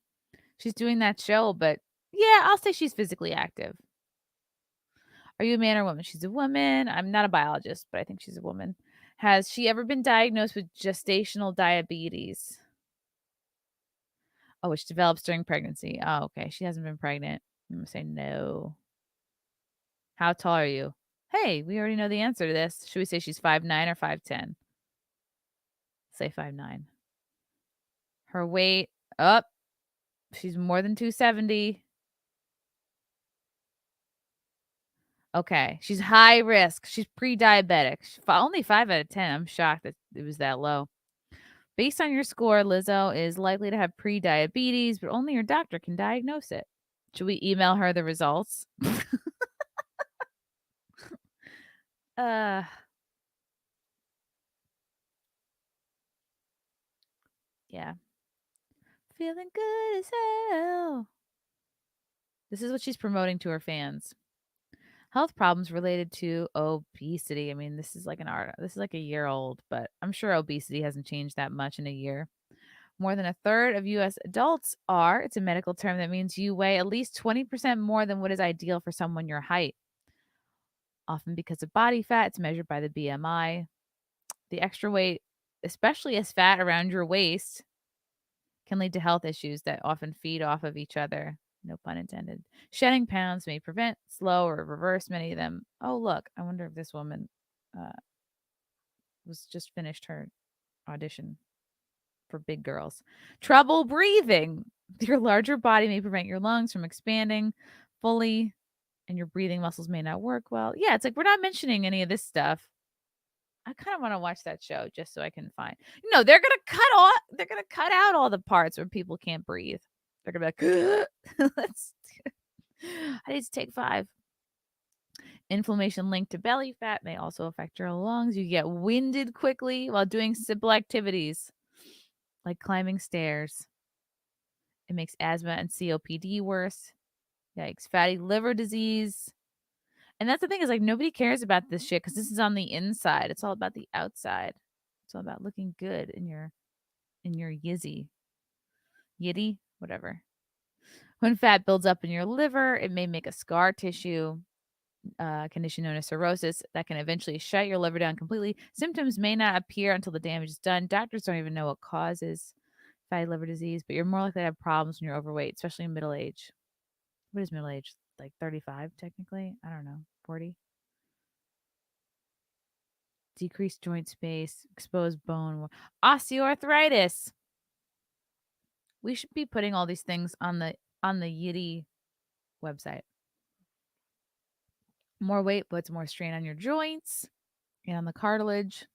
She's doing that show, but yeah, I'll say she's physically active. Are you a man or woman? She's a woman. I'm not a biologist, but I think she's a woman. Has she ever been diagnosed with gestational diabetes? Oh, which develops during pregnancy. Oh, okay. She hasn't been pregnant. I'm going to say no. How tall are you? Hey, we already know the answer to this. Should we say she's 5'9" or 5'10"? Say 5'9". Her weight up. She's more than 270. Okay. She's high risk. She's pre-diabetic. Only 5 out of 10. I'm shocked that it was that low. Based on your score, Lizzo is likely to have pre-diabetes, but only your doctor can diagnose it. Should we email her the results? uh yeah. Feeling good as hell. This is what she's promoting to her fans. Health problems related to obesity. I mean, this is like a year old, but I'm sure obesity hasn't changed that much in a year. More than a third of US adults are. It's a medical term that means you weigh at least 20% more than what is ideal for someone your height. Often because of body fat, it's measured by the BMI. The extra weight, especially as fat around your waist, can lead to health issues that often feed off of each other. No pun intended. Shedding pounds may prevent, slow, or reverse many of them. Oh, look, I wonder if this woman uh, was just finished her audition for big girls. Trouble breathing. Your larger body may prevent your lungs from expanding fully, and your breathing muscles may not work well. Yeah, it's like we're not mentioning any of this stuff. I kind of want to watch that show just so I can find. No, they're gonna cut out all the parts where people can't breathe. They're gonna be like, let's I need to take 5. Inflammation linked to belly fat may also affect your lungs. You get winded quickly while doing simple activities like climbing stairs. It makes asthma and COPD worse. Yikes. Fatty liver disease. And that's the thing is like nobody cares about this shit because this is on the inside. It's all about the outside. It's all about looking good in your Yitty, whatever. When fat builds up in your liver, it may make a scar tissue condition known as cirrhosis that can eventually shut your liver down completely. Symptoms may not appear until the damage is done. Doctors don't even know what causes fatty liver disease, but you're more likely to have problems when you're overweight, especially in middle age. What is middle age? Like 35, technically? I don't know. 40? Decreased joint space, exposed bone, osteoarthritis. We should be putting all these things on the Yitty website. More weight puts more strain on your joints and on the cartilage,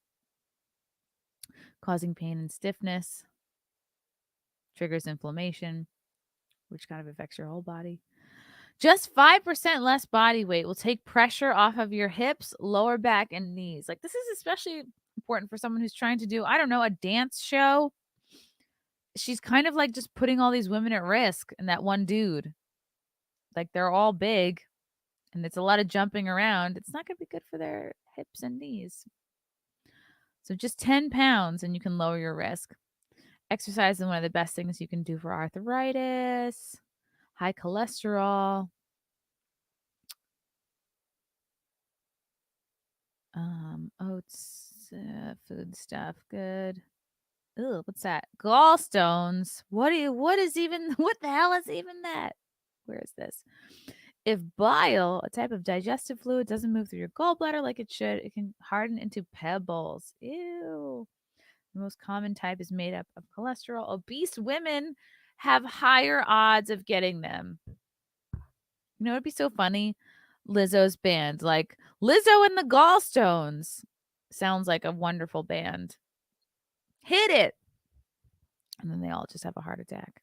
causing pain and stiffness, triggers inflammation, which kind of affects your whole body. Just 5% less body weight will take pressure off of your hips, lower back, and knees. Like, this is especially important for someone who's trying to do, I don't know, a dance show. She's kind of like just putting all these women at risk and that one dude. Like, they're all big and it's a lot of jumping around. It's not going to be good for their hips and knees. So just 10 pounds and you can lower your risk. Exercise is one of the best things you can do for arthritis, high cholesterol. Oats, food stuff, good. Ugh, what's that? Gallstones. What what the hell is even that? Where is this? If bile, a type of digestive fluid, doesn't move through your gallbladder like it should, it can harden into pebbles. Ew. The most common type is made up of cholesterol. Obese women have higher odds of getting them. You know, it'd be so funny. Lizzo's band, like Lizzo and the Gallstones. Sounds like a wonderful band. Hit it. And then they all just have a heart attack.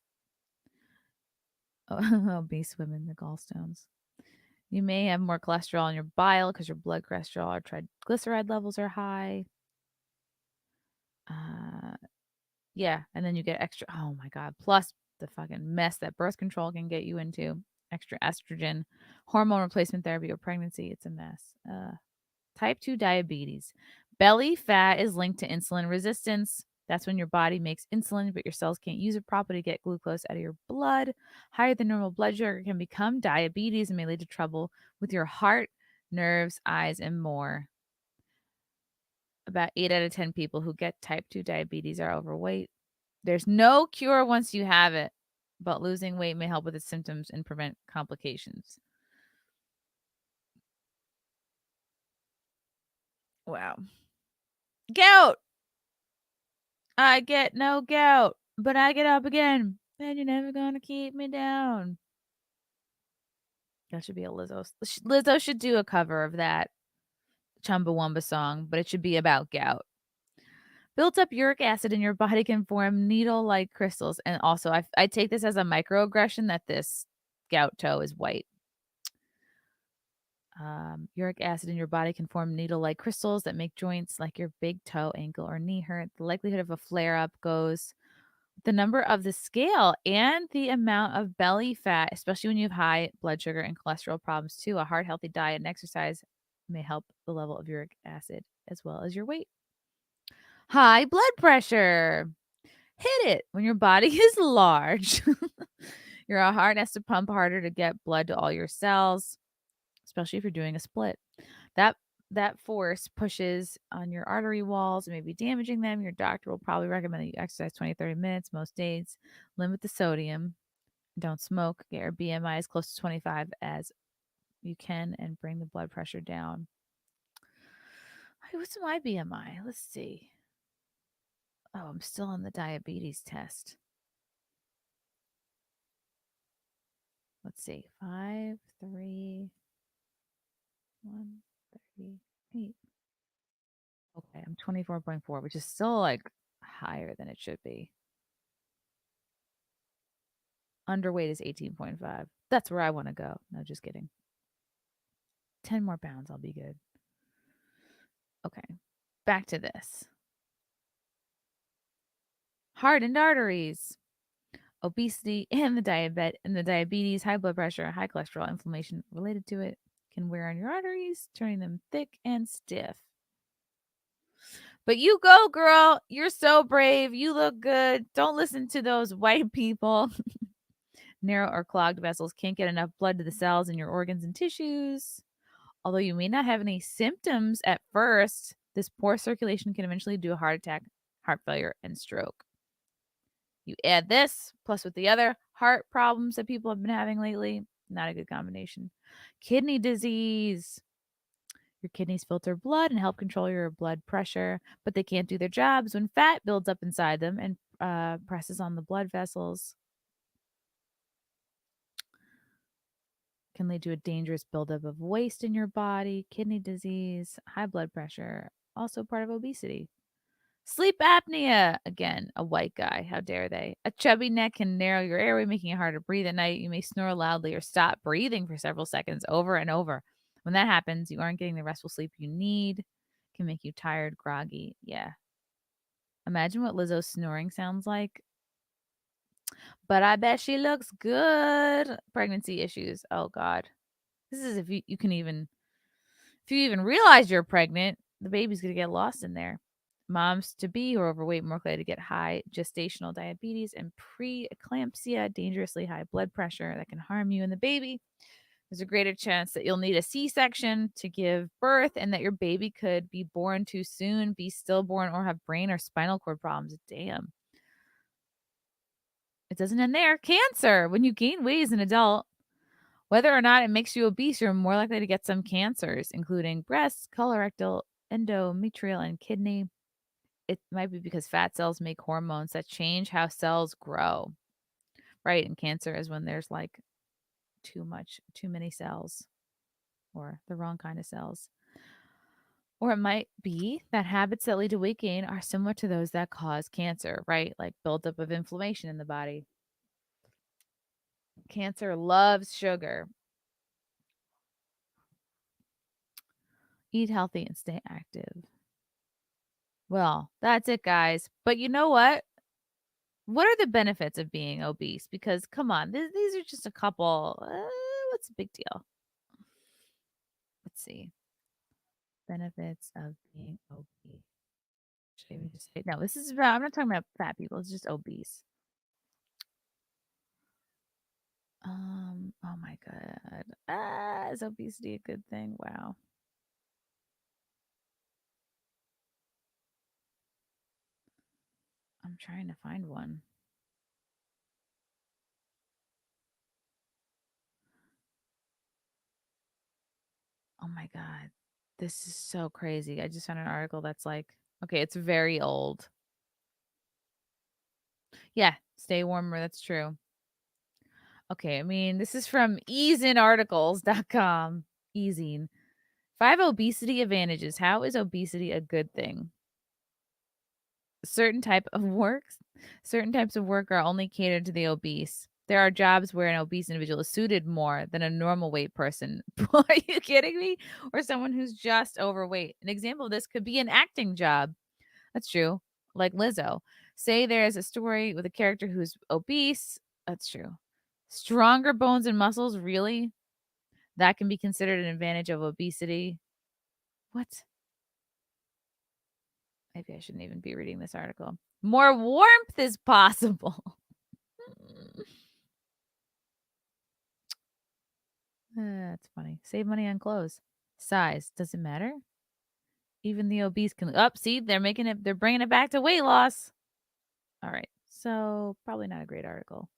Oh, obese women, the gallstones. You may have more cholesterol in your bile because your blood cholesterol or triglyceride levels are high. Yeah, and then you get extra. Oh my god! Plus the fucking mess that birth control can get you into. Extra estrogen, hormone replacement therapy, or pregnancy. It's a mess. Type 2 diabetes. Belly fat is linked to insulin resistance. That's when your body makes insulin, but your cells can't use it properly to get glucose out of your blood. Higher than normal blood sugar can become diabetes and may lead to trouble with your heart, nerves, eyes, and more. About 8 out of 10 people who get type 2 diabetes are overweight. There's no cure once you have it, but losing weight may help with its symptoms and prevent complications. Wow. Gout! I get no gout, but I get up again, and you're never gonna keep me down. That should be a Lizzo. Lizzo should do a cover of that Chumbawamba song, but it should be about gout. Built up uric acid in your body can form needle-like crystals, and also I take this as a microaggression that this gout toe is white. Uric acid in your body can form needle-like crystals that make joints like your big toe, ankle, or knee hurt. The likelihood of a flare-up goes the number of the scale and the amount of belly fat, especially when you have high blood sugar and cholesterol problems too. A heart healthy diet and exercise may help the level of uric acid as well as your weight. High blood pressure. Hit it when your body is large. Your heart has to pump harder to get blood to all your cells, especially if you're doing a split. That that force pushes on your artery walls and may be damaging them. Your doctor will probably recommend that you exercise 20-30 minutes most days. Limit the sodium. Don't smoke. Get your BMI as close to 25 as you can and bring the blood pressure down. What's my BMI? Let's see. Oh, I'm still on the diabetes test. Let's see. 5, 3, 138. Okay, I'm 24.4, which is still like higher than it should be. Underweight is 18.5. That's where I want to go. No, just kidding. 10 more pounds, I'll be good. Okay, back to this. Hardened arteries, obesity, and the diabetes, high blood pressure, high cholesterol, inflammation related to it can wear on your arteries, turning them thick and stiff. But you go, girl. You're so brave. You look good. Don't listen to those white people. Narrow or clogged vessels can't get enough blood to the cells in your organs and tissues. Although you may not have any symptoms at first, this poor circulation can eventually do a heart attack, heart failure, and stroke. You add this, plus with the other heart problems that people have been having lately, not a good combination. Kidney disease. Your kidneys filter blood and help control your blood pressure, but they can't do their jobs when fat builds up inside them and presses on the blood vessels. Can lead to a dangerous buildup of waste in your body, kidney disease, high blood pressure, also part of obesity. Sleep apnea. Again, a white guy. How dare they? A chubby neck can narrow your airway, making it hard to breathe at night. You may snore loudly or stop breathing for several seconds over and over. When that happens, you aren't getting the restful sleep you need. It can make you tired, groggy. Yeah. Imagine what Lizzo's snoring sounds like. But I bet she looks good. Pregnancy issues. Oh, God. This is if you can even, if you even realize you're pregnant, the baby's going to get lost in there. Moms to be who are overweight more likely to get high gestational diabetes and preeclampsia, dangerously high blood pressure that can harm you and the baby. There's a greater chance that you'll need a C-section to give birth and that your baby could be born too soon, be stillborn, or have brain or spinal cord problems. Damn. It doesn't end there. Cancer. When you gain weight as an adult, whether or not it makes you obese, you're more likely to get some cancers, including breast, colorectal, endometrial, and kidney. It might be because fat cells make hormones that change how cells grow. Right? And cancer is when there's like too many cells or the wrong kind of cells. Or it might be that habits that lead to weight gain are similar to those that cause cancer, right? Like buildup of inflammation in the body. Cancer loves sugar. Eat healthy and stay active. Well, that's it, guys. But you know what? What are the benefits of being obese? Because come on, these are just a couple. What's the big deal? Let's see. Benefits of being obese. Should I even just say no? This is about. I'm not talking about fat people. It's just obese. Oh my god. Is obesity a good thing? Wow. I'm trying to find one. Oh my god. This is so crazy. I just found an article that's like, okay, it's very old. Yeah, stay warmer. That's true. Okay, I mean, this is from easinarticles.com. Easing. 5 obesity advantages. How is obesity a good thing? Certain type of works, certain types of work are only catered to the obese. There are jobs where an obese individual is suited more than a normal weight person. Are you kidding me? Or someone who's just overweight. An example of this could be an acting job. That's true. Like Lizzo. Say there's a story with a character who's obese. That's true. Stronger bones and muscles, really? That can be considered an advantage of obesity. What? Maybe I shouldn't even be reading this article. More warmth is possible. That's funny. Save money on clothes. Size. Does it matter? Even the obese can. Oh, see, they're making it, they're bringing it back to weight loss. All right. So, probably not a great article.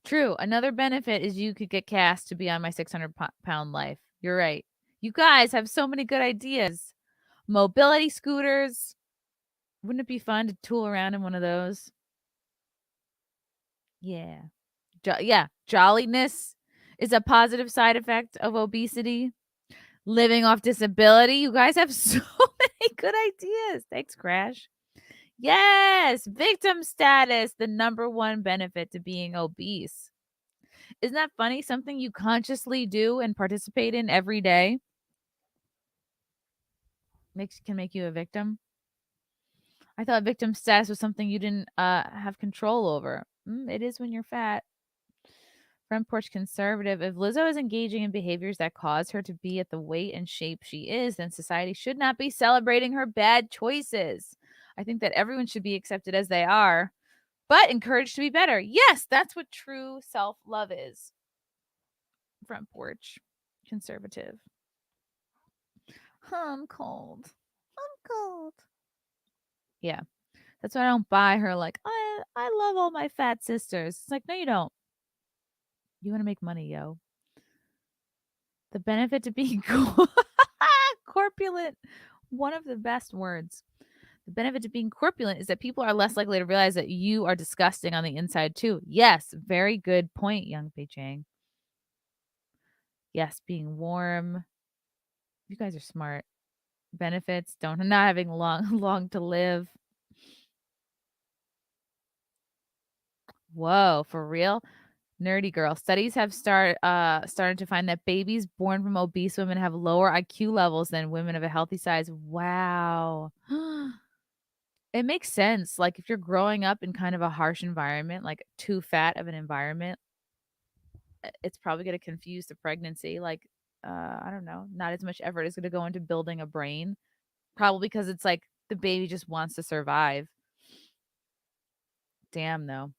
True. Another benefit is you could get cast to be on my 600-pound life. You're right. You guys have so many good ideas. Mobility scooters. Wouldn't it be fun to tool around in one of those? Yeah. Yeah. Jolliness is a positive side effect of obesity. Living off disability. You guys have so many good ideas. Thanks, Crash. Yes. Victim status, the number one benefit to being obese. Isn't that funny? Something you consciously do and participate in every day can make you a victim. I thought victim status was something you didn't have control over. It is when you're fat. Front porch conservative. If Lizzo is engaging in behaviors that cause her to be at the weight and shape she is, then society should not be celebrating her bad choices. I think that everyone should be accepted as they are, but encouraged to be better. Yes, that's what true self love is. Front porch conservative. I'm cold. I'm cold. Yeah. That's why I don't buy her like, I love all my fat sisters. It's like, no, you don't. You want to make money, yo. The benefit to being corpulent. One of the best words. The benefit of being corpulent is that people are less likely to realize that you are disgusting on the inside too. Yes, very good point, Young Pei Chang. Yes, being warm. You guys are smart. Benefits, don't not having long to live. Whoa, for real? Nerdy girl. Studies have started to find that babies born from obese women have lower IQ levels than women of a healthy size. Wow. It makes sense. Like if you're growing up in kind of a harsh environment, like too fat of an environment, it's probably going to confuse the pregnancy. Like, I don't know, not as much effort is going to go into building a brain, probably because it's like the baby just wants to survive. Damn, though.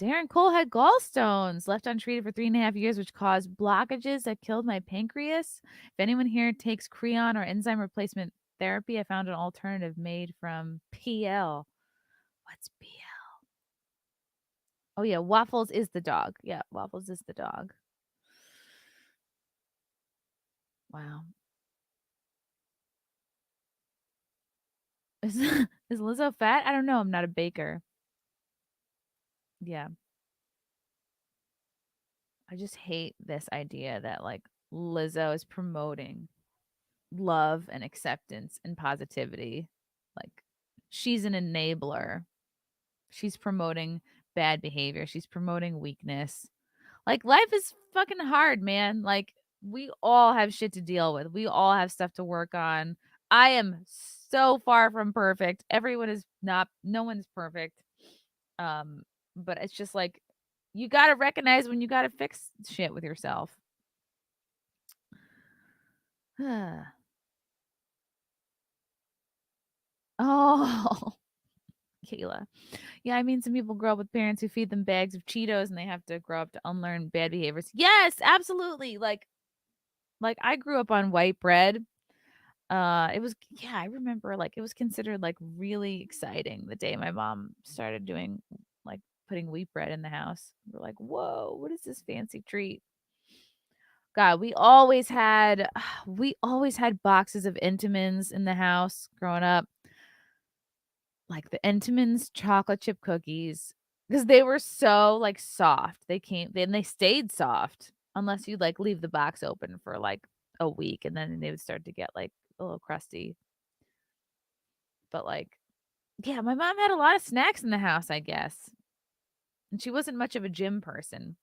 Darren Cole had gallstones left untreated for 3.5 years, which caused blockages that killed my pancreas. If anyone here takes Creon or enzyme replacement therapy, I found an alternative made from PL. What's PL? Oh, yeah. Waffles is the dog. Yeah. Waffles is the dog. Wow. Is, is Lizzo fat? I don't know. I'm not a baker. Yeah. I just hate this idea that like Lizzo is promoting love and acceptance and positivity. Like she's an enabler. She's promoting bad behavior. She's promoting weakness. Like life is fucking hard, man. Like we all have shit to deal with. We all have stuff to work on. I am so far from perfect. Everyone is not, no one's perfect. Um but it's just like you got to recognize when you got to fix shit with yourself. Oh, Kayla. Yeah, I mean, some people grow up with parents who feed them bags of Cheetos and they have to grow up to unlearn bad behaviors. Yes, absolutely. Like I grew up on white bread. It was yeah, I remember like it was considered like really exciting the day my mom started doing like putting wheat bread in the house. We're like, "Whoa, what is this fancy treat?" God, we always had boxes of Entenmann's in the house growing up. Like the Entenmann's chocolate chip cookies, because they were so, like, soft. They stayed soft unless you, like, leave the box open for, like, a week, and then they would start to get, like, a little crusty. But, like yeah, my mom had a lot of snacks in the house, I guess, and she wasn't much of a gym person,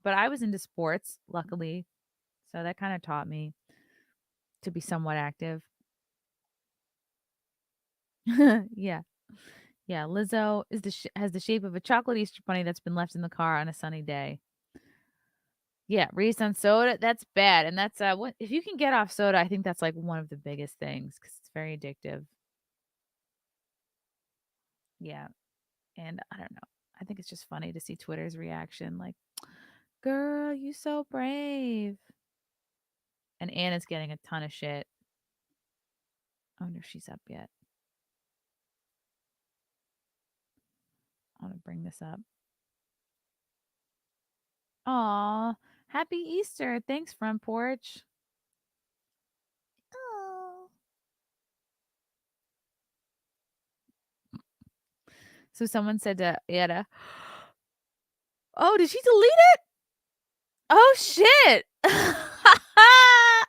but I was into sports, luckily, so that kinda taught me to be somewhat active. Yeah. Yeah, Lizzo is has the shape of a chocolate Easter bunny that's been left in the car on a sunny day. Yeah, raised on soda, that's bad, and that's, what if you can get off soda, I think that's, like, one of the biggest things because it's very addictive. Yeah, and I don't know. I think it's just funny to see Twitter's reaction, like, "Girl, you so brave." And Anna's getting a ton of shit. I wonder if she's up yet. I wanna bring this up. Aw, happy Easter. Thanks, Front Porch. Aw. So someone said to Anna, "Oh, did she delete it? Oh, shit."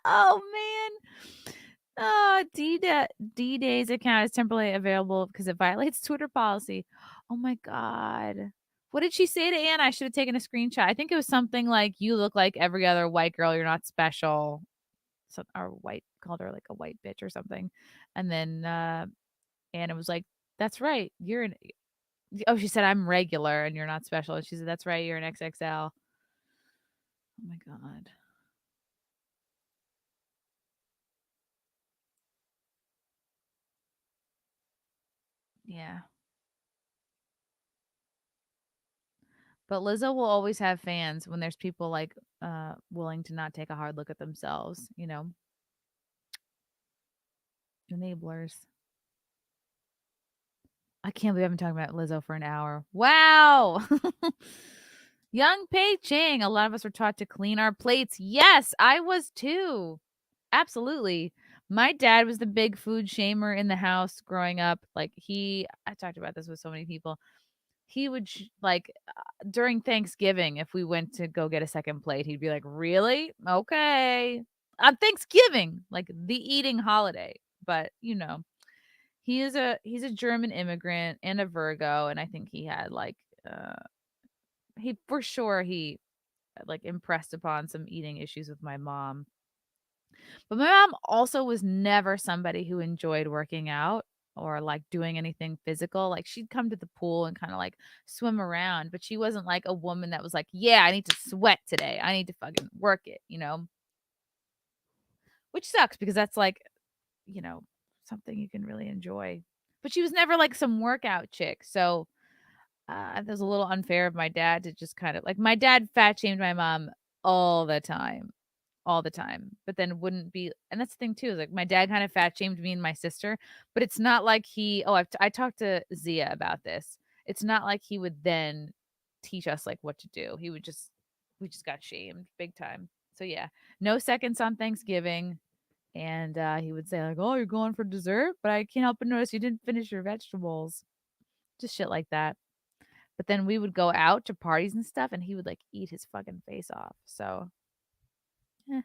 Oh, man. Oh, D-Day's account is temporarily available because it violates Twitter policy. Oh my god. What did she say to Anna? I should have taken a screenshot. I think it was something like, "You look like every other white girl, you're not special." So or white called her like a white bitch or something. And then, Anna was like, "That's right. You're an" oh, she said, "I'm regular and you're not special." And she said, "That's right. You're an XXL." Oh my god. Yeah. But Lizzo will always have fans when there's people, like, willing to not take a hard look at themselves, you know? Enablers. I can't believe I've been talking about Lizzo for an hour. Wow! Young Pei Chang, a lot of us were taught to clean our plates. Yes, I was too. Absolutely. My dad was the big food shamer in the house growing up. Like, I talked about this with so many people. He would during Thanksgiving, if we went to go get a second plate, he'd be like, "Really? Okay." On Thanksgiving, like the eating holiday. But, he's a German immigrant and a Virgo, and I think he had uh he for sure he like impressed upon some eating issues with my mom. But my mom also was never somebody who enjoyed working out or like doing anything physical. Like she'd come to the pool and kind of like swim around, but she wasn't like a woman that was like, "Yeah, I need to sweat today. I need to fucking work it." Which sucks because that's like, you know, something you can really enjoy. But she was never like some workout chick. So that was a little unfair of my dad to just kind of like my dad fat shamed my mom all the time. All the time, but then wouldn't be, and that's the thing too, is like my dad kind of fat shamed me and my sister, but it's not like I talked to Zia about this. It's not like he would then teach us like what to do. We just got shamed big time. So yeah, no seconds on Thanksgiving. And he would say like, "Oh, you're going for dessert, but I can't help but notice you didn't finish your vegetables." Just shit like that. But then we would go out to parties and stuff, and he would like eat his fucking face off. So eh,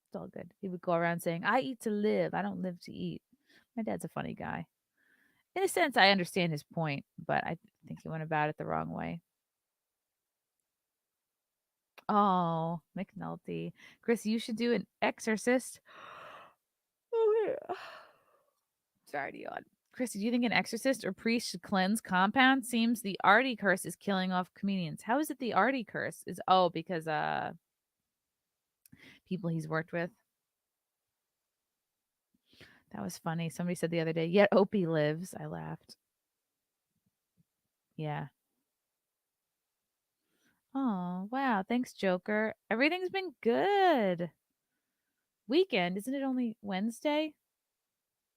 it's all good. He would go around saying, "I eat to live. I don't live to eat." My dad's a funny guy. In a sense, I understand his point, but I think he went about it the wrong way. Oh, McNulty. Chris, you should do an exorcist. Oh, yeah. Sorry to yawn. Chrissy, do you think an exorcist or priest should cleanse compound? Seems the arty curse is killing off comedians. How is it the arty curse? Because people he's worked with. That was funny. Somebody said the other day, yet Opie lives. I laughed. Yeah. Oh, wow. Thanks, Joker. Everything's been good. Weekend, isn't it only Wednesday?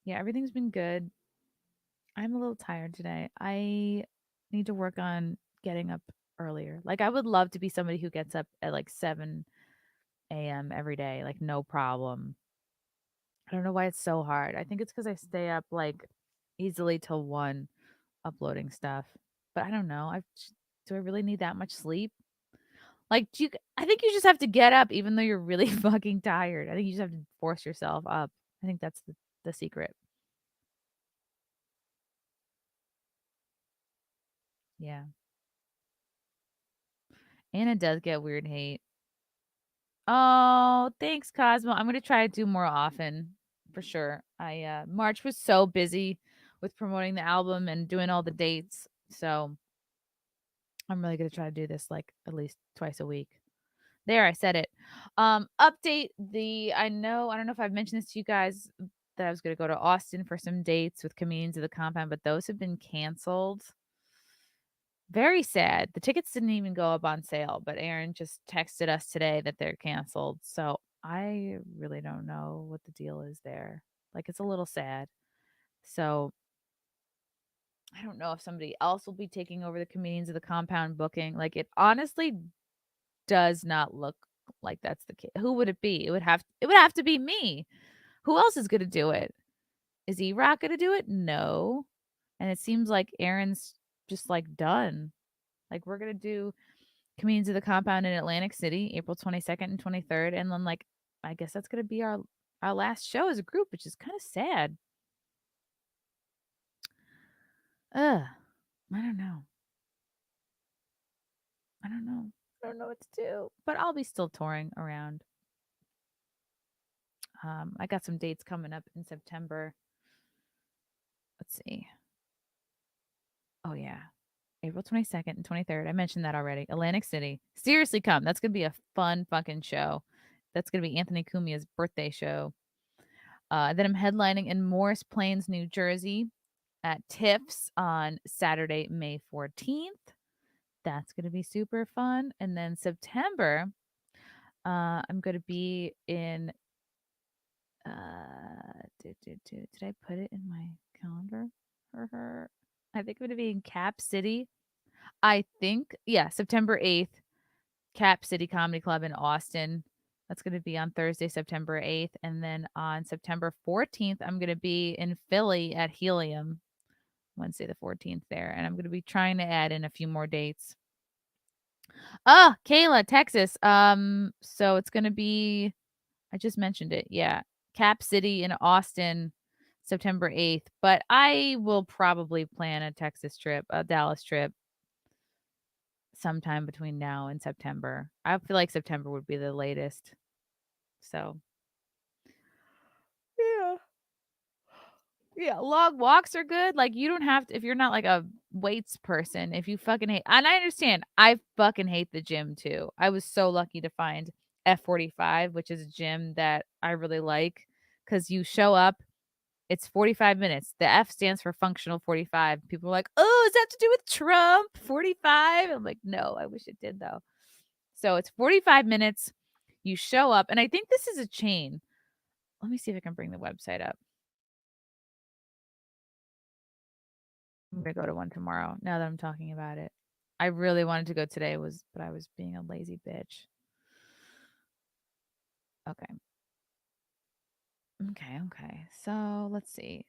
Yeah, everything's been good. I'm a little tired today. I need to work on getting up earlier. Like, I would love to be somebody who gets up at like 7 a.m. every day, like, no problem. I don't know why it's so hard. I think it's because I stay up like easily till 1 uploading stuff. But I don't know. Do I really need that much sleep? Like, I think you just have to get up even though you're really fucking tired. I think you just have to force yourself up. I think that's the secret. Yeah. Anna does get weird hate. Oh, thanks, Cosmo. I'm gonna try to do more often for sure. March was so busy with promoting the album and doing all the dates. So I'm really gonna try to do this like at least twice a week. There, I said it. Update I don't know if I've mentioned this to you guys that I was gonna go to Austin for some dates with comedians of the compound, but those have been canceled. Very sad. The tickets didn't even go up on sale, but Aaron just texted us today that they're canceled. So I really don't know what the deal is there. Like it's a little sad. So I don't know if somebody else will be taking over the comedians of the compound booking. Like it honestly does not look like that's the case. Who would it be? It would have to be me. Who else is gonna do it? Is E-Rock gonna do it? No. And it seems like Aaron's just like done. Like we're gonna do Comedians of the Compound in Atlantic City, April 22nd and 23rd, and then like I guess that's gonna be our last show as a group, which is kind of sad. Ugh, I don't know. I don't know. I don't know what to do, but I'll be still touring around. I got some dates coming up in September. Let's see. Oh yeah, April 22nd and 23rd. I mentioned that already. Atlantic City. Seriously, come. That's gonna be a fun fucking show. That's gonna be Anthony Cumia's birthday show. Then I'm headlining in Morris Plains, New Jersey at Tiff's on Saturday, May 14th. That's going to be super fun. And then September, I'm going to be in, did I put it in my calendar for her? I think I'm going to be in Cap City. Yeah, September 8th, Cap City Comedy Club in Austin. That's gonna be on Thursday, September 8th, and then on September 14th, I'm gonna be in Philly at Helium, Wednesday the 14th there, and I'm gonna be trying to add in a few more dates. Oh, Kayla, Texas. So it's gonna be I just mentioned it, yeah. Cap City in Austin, September 8th, but I will probably plan a Texas trip, a Dallas trip sometime between now and September. I feel like September would be the latest. So, yeah. Yeah, long walks are good. Like, you don't have to if you're not like a weights person, if you fucking hate and I understand, I fucking hate the gym too. I was so lucky to find F45, which is a gym that I really like because you show up, it's 45 minutes. The F stands for functional 45. People are like, "Oh, does that have to do with Trump? 45?" I'm like, "No, I wish it did though." So it's 45 minutes. You show up, and I think this is a chain. Let me see if I can bring the website up. I'm gonna go to one tomorrow now that I'm talking about it. I really wanted to go today but I was being a lazy bitch. Okay. Okay. So let's see.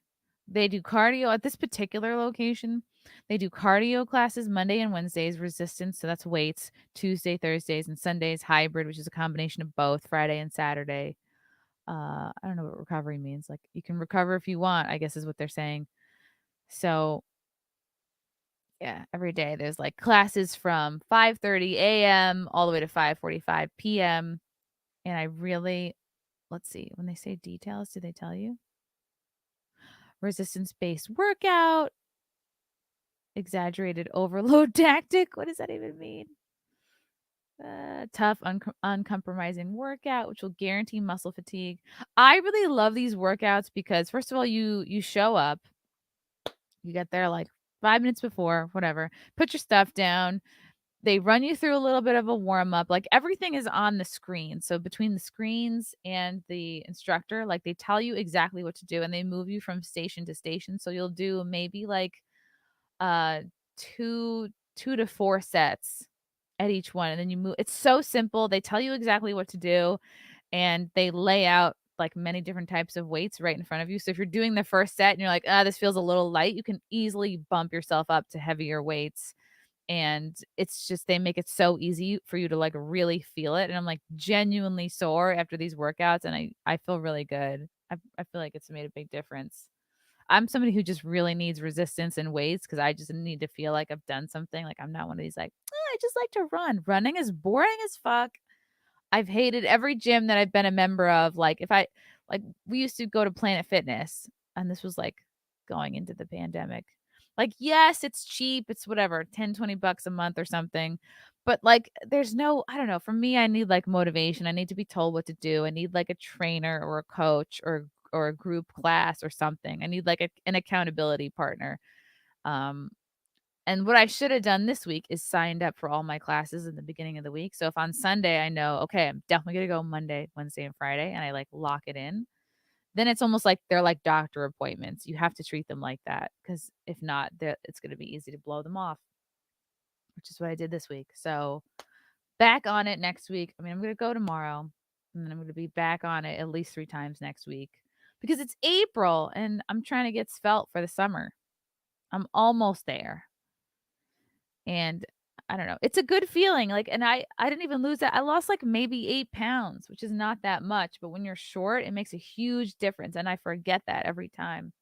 They do cardio at this particular location. They do cardio classes Monday and Wednesdays, resistance, so that's weights, Tuesday, Thursdays, and Sundays, hybrid, which is a combination of both, Friday and Saturday. I don't know what recovery means. Like you can recover if you want, I guess is what they're saying. So yeah, every day there's like classes from 5:30 a.m. all the way to 5:45 p.m. And I really let's see, when they say details, do they tell you? Resistance-based workout, exaggerated overload tactic. What does that even mean? Tough, uncompromising workout, which will guarantee muscle fatigue. I really love these workouts because first of all, you show up, you get there like 5 minutes before, whatever, put your stuff down. They run you through a little bit of a warm up. Like everything is on the screen. So between the screens and the instructor, like they tell you exactly what to do and they move you from station to station. So you'll do maybe like uh two to four sets at each one and then you move. It's so simple. They tell you exactly what to do and they lay out like many different types of weights right in front of you. So if you're doing the first set and you're like, this feels a little light, you can easily bump yourself up to heavier weights and it's just they make it so easy for you to like really feel it and I'm like genuinely sore after these workouts and I feel really good. I feel like it's made a big difference. I'm somebody who just really needs resistance and weights because I just need to feel like I've done something. Like I'm not one of these like, I just like to run. Running is boring as fuck. I've hated every gym that I've been a member of. Like if I like we used to go to Planet Fitness and this was like going into the pandemic. Like yes, it's cheap. It's whatever, 10, $20 a month or something. But like there's no I don't know, for me I need like motivation. I need to be told what to do. I need like a trainer or a coach or a group class or something. I need like an accountability partner. Um and what I should have done this week is signed up for all my classes in the beginning of the week. So if on Sunday I know, okay, I'm definitely going to go Monday, Wednesday, and Friday, and I like lock it in, then it's almost like they're like doctor appointments. You have to treat them like that because if not, it's going to be easy to blow them off, which is what I did this week. So back on it next week. I mean, I'm going to go tomorrow and then I'm going to be back on it at least 3 times next week because it's April and I'm trying to get svelte for the summer. I'm almost there. And I don't know. It's a good feeling. Like, and I didn't even lose that. I lost like maybe 8 pounds, which is not that much. But when you're short, it makes a huge difference. And I forget that every time.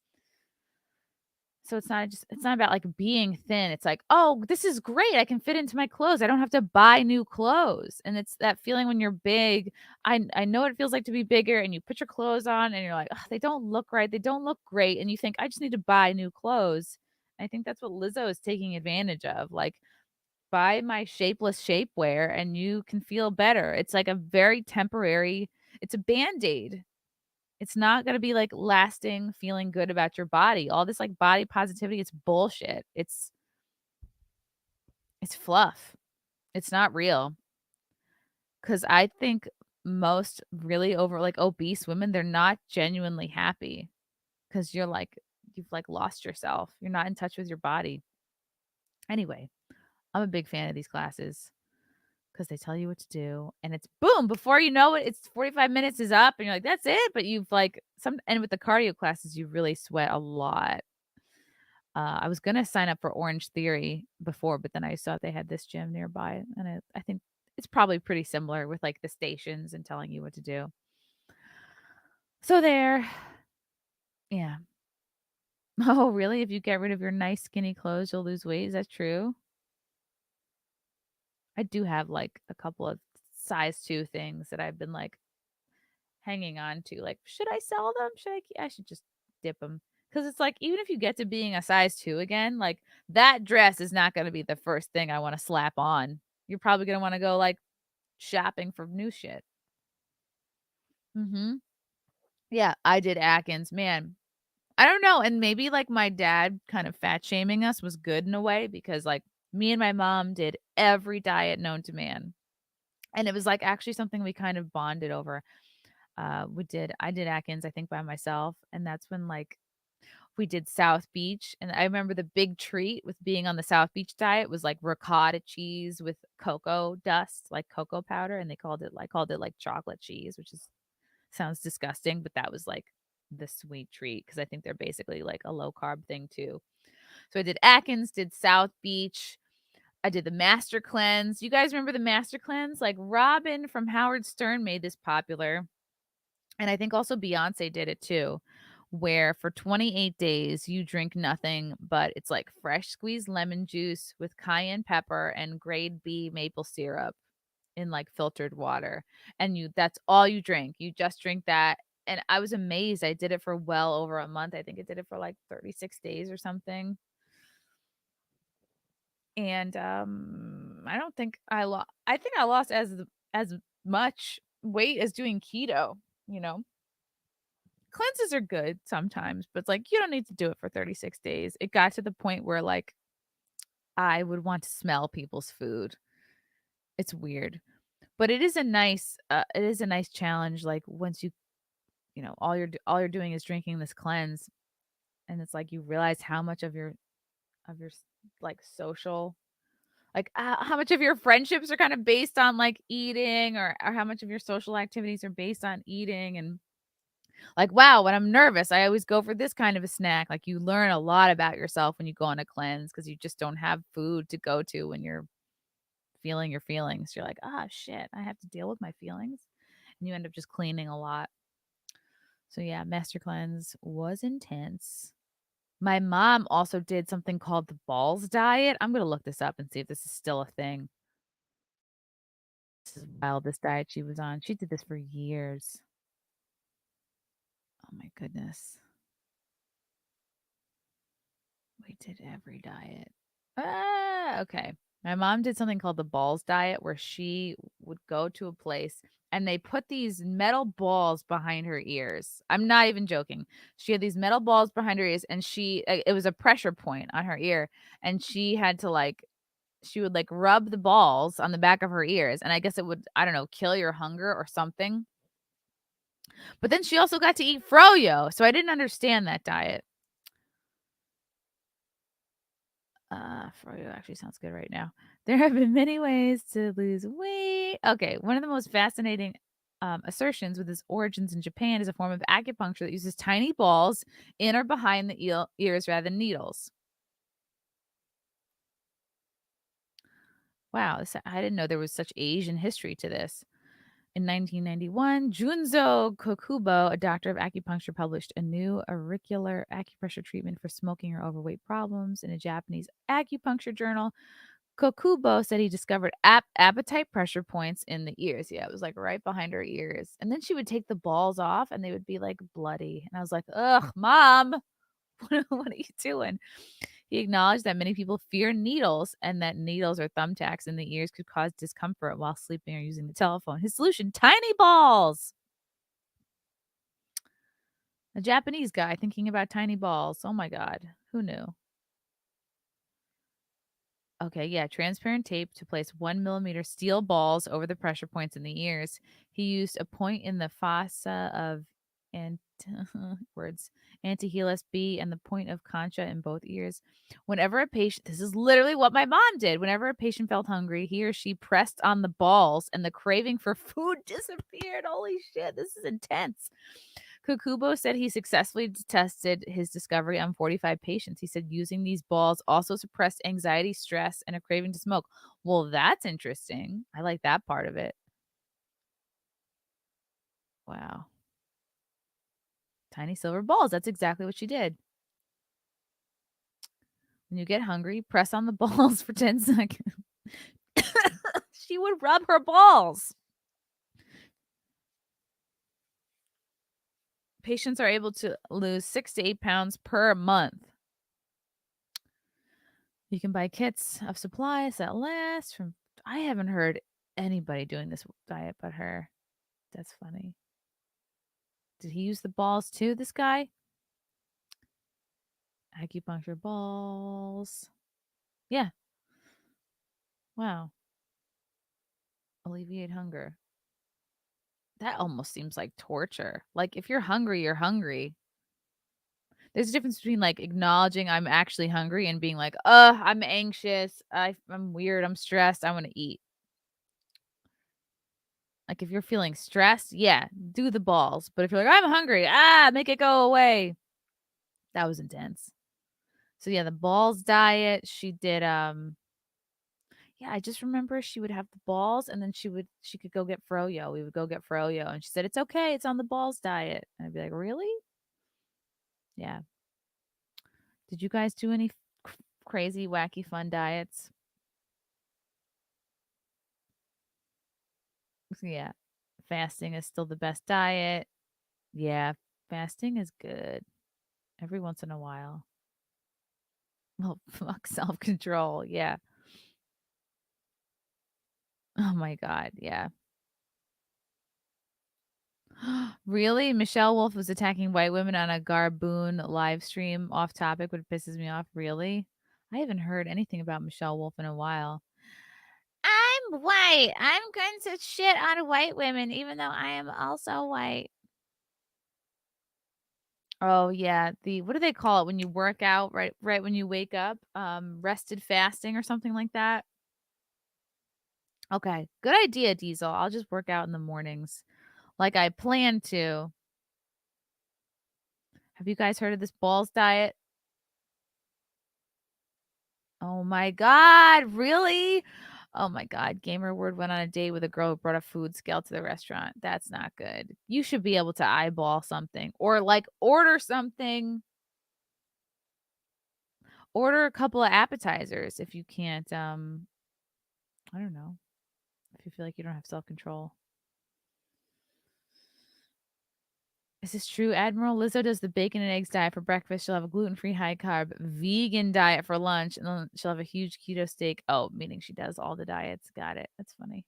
So it's not about like being thin. It's like, oh, this is great. I can fit into my clothes. I don't have to buy new clothes. And it's that feeling when you're big. I know what it feels like to be bigger and you put your clothes on and you're like, oh, they don't look right. They don't look great. And you think, I just need to buy new clothes. I think that's what Lizzo is taking advantage of. Like buy my shapeless shapewear and you can feel better. It's like a very temporary it's a Band-Aid. It's not gonna be, like, lasting feeling good about your body. All this, like, body positivity, it's bullshit. It's fluff. It's not real. Because I think most really over like, obese women, they're not genuinely happy because you've, like, lost yourself. You're not in touch with your body. Anyway, I'm a big fan of these classes. because they tell you what to do, and it's boom, before you know it, it's 45 minutes is up, and you're like, "That's it?" But you've, like, some and with the cardio classes, you really sweat a lot. I was gonna sign up for Orange Theory before, but then I saw they had this gym nearby, and I think it's probably pretty similar with, like, the stations and telling you what to do. So there. Yeah. Oh, really? If you get rid of your nice skinny clothes, you'll lose weight? Is that true? I do have, like, a couple of size 2 things that I've been, like, hanging on to, like, should I sell them? I should just dip them because it's like, even if you get to being a size 2 again, like, that dress is not gonna be the first thing I wanna slap on. You're probably gonna wanna go, like, shopping for new shit. Mhm. Yeah, I did Atkins, man. I don't know, and maybe, like, my dad kind of fat shaming us was good in a way because, like, me and my mom did every diet known to man, and it was, like, actually something we kind of bonded over. I did Atkins, I think, by myself, and that's when, like, we did South Beach, and I remember the big treat with being on the South Beach diet was, like, ricotta cheese with cocoa dust, like cocoa powder, and I called it, like, chocolate cheese, which is sounds disgusting, but that was, like, the sweet treat because I think they're basically, like, a low carb thing too. So I did Atkins, did South Beach, I did the Master Cleanse. You guys remember the Master Cleanse? Like, Robin from Howard Stern made this popular. And I think also Beyoncé did it too, where for 28 days you drink nothing but it's like fresh squeezed lemon juice with cayenne pepper and grade B maple syrup in like filtered water. And that's all you drink. You just drink that. And I was amazed. I did it for well over a month. I think I did it for like 36 days or something. And I don't think I think I lost as much weight as doing keto, you know. Cleanses are good sometimes, but it's like, you don't need to do it for 36 days. It got to the point where, like, I would want to smell people's food. It's weird. But it is a nice challenge, like, once all you're doing is drinking this cleanse, and it's like you realize how much of your like, social how much of your friendships are kinda based on, like, eating or how much of your social activities are based on eating and like, wow, when I'm nervous, I always go for this kind of a snack. Like, you learn a lot about yourself when you go on a cleanse because you just don't have food to go to when you're feeling your feelings. You're like, "Ah, shit, I have to deal with my feelings." And you end up just cleaning a lot. So, yeah, master cleanse was intense. My mom also did something called the balls diet. I'm gonna look this up and see if this is still a thing. This is wild, this diet she was on. She did this for years. Oh my goodness. We did every diet. Okay. My mom did something called the balls diet where she would go to a place and they put these metal balls behind her ears. I'm not even joking. She had these metal balls behind her ears and it was a pressure point on her ear and she would like rub the balls on the back of her ears and I guess it would I don't know, kill your hunger or something. But then she also got to eat froyo, so I didn't understand that diet. Froyo actually sounds good right now. There have been many ways to lose weight. Okay, one of the most fascinating assertions with its origins in Japan is a form of acupuncture that uses tiny balls in or behind the ears rather than needles. Wow, I didn't know there was such Asian history to this. In 1991, Junzo Kokubo, a doctor of acupuncture, published a new auricular acupressure treatment for smoking or overweight problems in a Japanese acupuncture journal. Kokubo said he discovered appetite pressure points in the ears. Yeah, it was like right behind her ears. And then she would take the balls off and they would be like bloody. And I was like, ugh, mom, what are you doing? He acknowledged that many people fear needles and that needles or thumbtacks in the ears could cause discomfort while sleeping or using the telephone. His solution tiny balls. A Japanese guy thinking about tiny balls. Oh my God. Who knew? Okay, yeah, transparent tape to place 1 millimeter steel balls over the pressure points in the ears. He used a point in the fossa of words, antihelus B, and the point of concha in both ears. Whenever a patient, this is literally what my mom did. Whenever a patient felt hungry, he or she pressed on the balls and the craving for food disappeared. Holy shit, this is intense. Kukubo said he successfully tested his discovery on 45 patients. He said using these balls also suppressed anxiety, stress, and a craving to smoke. Well, that's interesting. I like that part of it. Wow. Tiny silver balls. That's exactly what she did. When you get hungry, press on the balls for 10 seconds. She would rub her balls. Patients are able to lose 6 to 8 pounds per month. You can buy kits of supplies that last from. I haven't heard anybody doing this diet but her. That's funny. Did he use the balls too, this guy? Acupuncture balls. Yeah. Wow. Alleviate hunger. That almost seems like torture. Like, if you're hungry, you're hungry. There's a difference between, like, acknowledging I'm actually hungry and being like, I'm anxious. I'm weird. I'm stressed. I wanna eat." Like, if you're feeling stressed, yeah, do the balls. But if you're like, "I'm hungry. Make it go away." That was intense. So, yeah, the balls diet, she did, yeah, I just remember she would have the balls, and then she could go get froyo. We would go get froyo, and she said, "It's okay. It's on the balls diet." And I'd be like, "Really?" Yeah. Did you guys do any crazy, wacky, fun diets? Yeah. Fasting is still the best diet. Yeah, fasting is good every once in a while. Well, fuck self-control. Yeah. Oh my god, yeah. Really? Michelle Wolf was attacking white women on a Garboon live stream off topic, which pisses me off. Really? I haven't heard anything about Michelle Wolf in a while. I'm white. I'm going to shit on white women, even though I am also white. Oh yeah, the what do they call it when you work out right when you wake up? Rested fasting or something like that. Okay, good idea, Diesel. I'll just work out in the mornings like I plan to. Have you guys heard of this balls diet? Oh my god, really? Oh my god, Gamer Word went on a date with a girl who brought a food scale to the restaurant. That's not good. You should be able to eyeball something or like order something. Order a couple of appetizers if you can't I don't know. If you feel like you don't have self-control. Is this true? Admiral Lizzo does the bacon and eggs diet for breakfast. She'll have a gluten-free, high-carb, vegan diet for lunch, and then she'll have a huge keto steak. Oh, meaning she does all the diets. Got it. That's funny.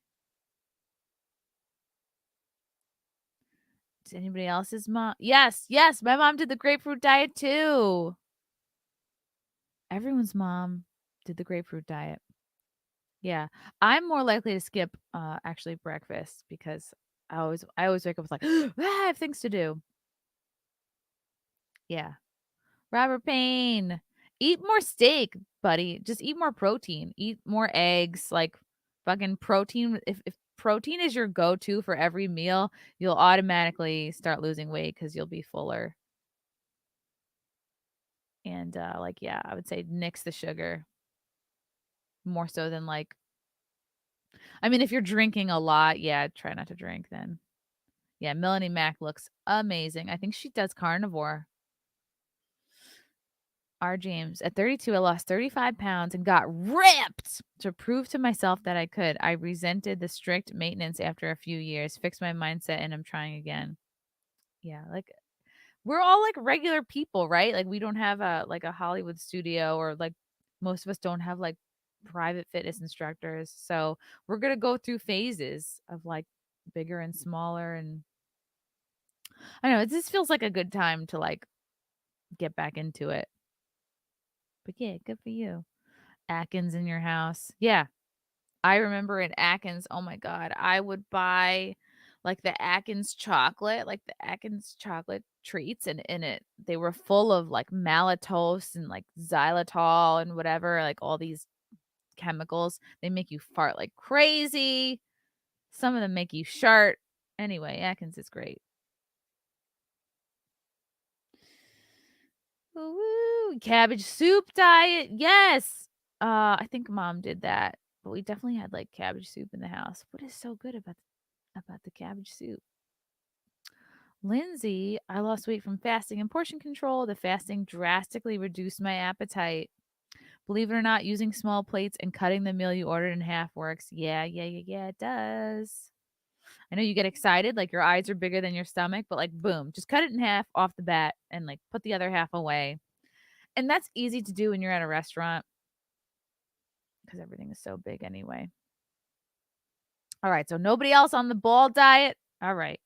Is anybody else's mom? Yes, yes. My mom did the grapefruit diet too. Everyone's mom did the grapefruit diet. Yeah. I'm more likely to skip actually breakfast because I always wake up with like, I have things to do. Yeah. Robert Payne. Eat more steak, buddy. Just eat more protein. Eat more eggs. Like fucking protein. If protein is your go-to for every meal, you'll automatically start losing weight because you'll be fuller. And like, yeah, I would say nix the sugar more so than like, I mean, if you're drinking a lot, yeah, try not to drink then. Yeah, Melanie Mack looks amazing. I think she does carnivore. R. James, at 32, I lost 35 pounds and got ripped. To prove to myself that I could, I resented the strict maintenance after a few years, fixed my mindset, and I'm trying again. Yeah, like we're all like regular people, right? Like we don't have a Hollywood studio or like most of us don't have like private fitness instructors. So we're gonna go through phases of like bigger and smaller and I don't know, it just feels like a good time to like get back into it. But yeah, good for you. Atkins in your house. Yeah. I remember in Atkins, oh my God, I would buy like the Atkins chocolate treats, and in it they were full of like maltose and like xylitol and whatever, like all these chemicals. They make you fart like crazy. Some of them make you shart. Anyway, Atkins is great. Ooh, cabbage soup diet. Yes. I think mom did that, but we definitely had like cabbage soup in the house. What is so good about the cabbage soup? Lindsay, I lost weight from fasting and portion control. The fasting drastically reduced my appetite. Believe it or not, using small plates and cutting the meal you ordered in half works. Yeah, it does. I know you get excited, like your eyes are bigger than your stomach, but like boom, just cut it in half off the bat and like put the other half away. And that's easy to do when you're at a restaurant because everything is so big anyway. All right, so nobody else on the ball diet. All right.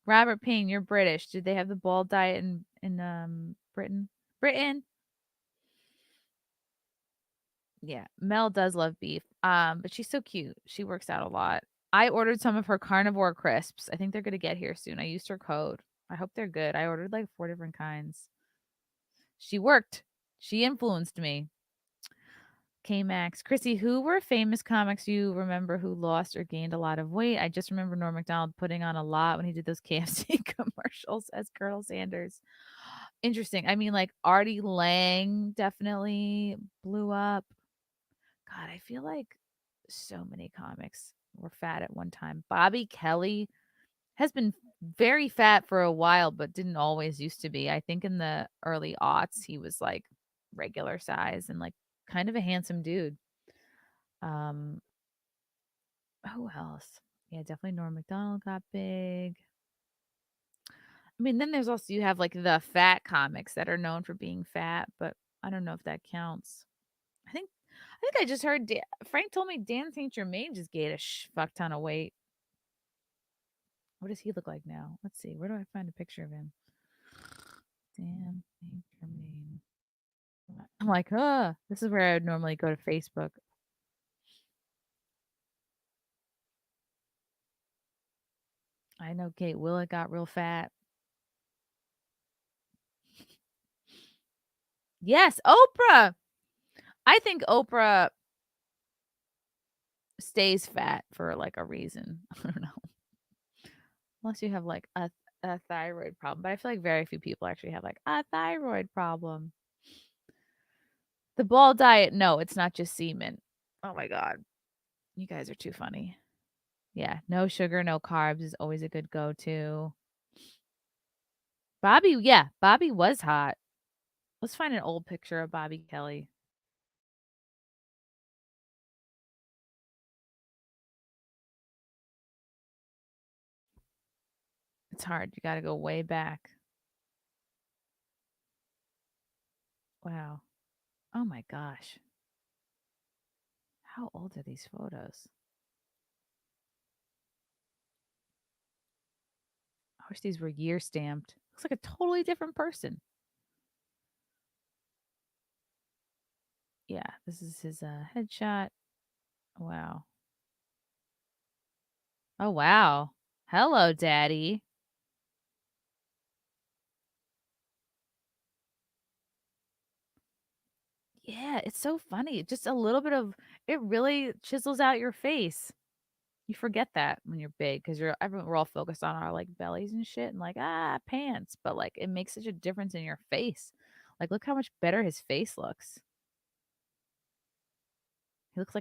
Robert Payne, you're British. Did they have the ball diet in Britain? Britain? Yeah, Mel does love beef. But she's so cute. She works out a lot. I ordered some of her carnivore crisps. I think they're gonna get here soon. I used her code. I hope they're good. I ordered like 4 different kinds. She worked. She influenced me. K Max. Chrissy, who were famous comics you remember who lost or gained a lot of weight? I just remember Norm Macdonald putting on a lot when he did those KFC commercials as Colonel Sanders. Interesting. I mean, like Artie Lang definitely blew up. God, I feel like so many comics were fat at one time. Bobby Kelly has been very fat for a while, but didn't always used to be. I think in the early aughts, he was like regular size and like kind of a handsome dude. Um, who else? Yeah, definitely Norm Macdonald got big. I mean, then there's also you have like the fat comics that are known for being fat, but I don't know if that counts. I think I just heard Frank told me Dan St. Germain just gained a fuck ton of weight. What does he look like now? Let's see. Where do I find a picture of him? Dan St. Germain. I'm like, this is where I would normally go to Facebook. I know Kate Willett got real fat. Yes, Oprah. I think Oprah stays fat for like a reason. I don't know. Unless you have like a thyroid problem. But I feel like very few people actually have like a thyroid problem. The ball diet, no, it's not just semen. Oh my God. You guys are too funny. Yeah, no sugar, no carbs is always a good go to. Bobby, yeah, Bobby was hot. Let's find an old picture of Bobby Kelly. It's hard. You got to go way back. Wow. Oh my gosh. How old are these photos? I wish these were year stamped. Looks like a totally different person. Yeah, this is his headshot. Wow. Oh wow. Hello, Daddy. Yeah, it's so funny. Just a little bit of it really chisels out your face. You forget that when you're big because we're all focused on our like bellies and shit and like pants, but like it makes such a difference in your face. Like look how much better his face looks. He looks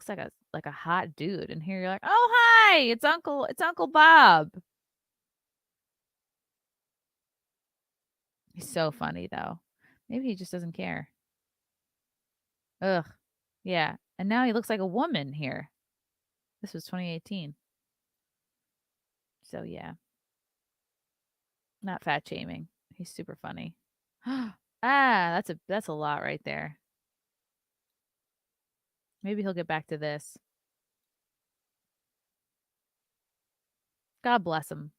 like a hot dude, and here you're like, oh hi, it's Uncle Bob. He's so funny though. Maybe he just doesn't care. Ugh, yeah. And now he looks like a woman here. This was 2018. So yeah, not fat shaming. He's super funny. That's a lot right there. Maybe he'll get back to this. God bless him.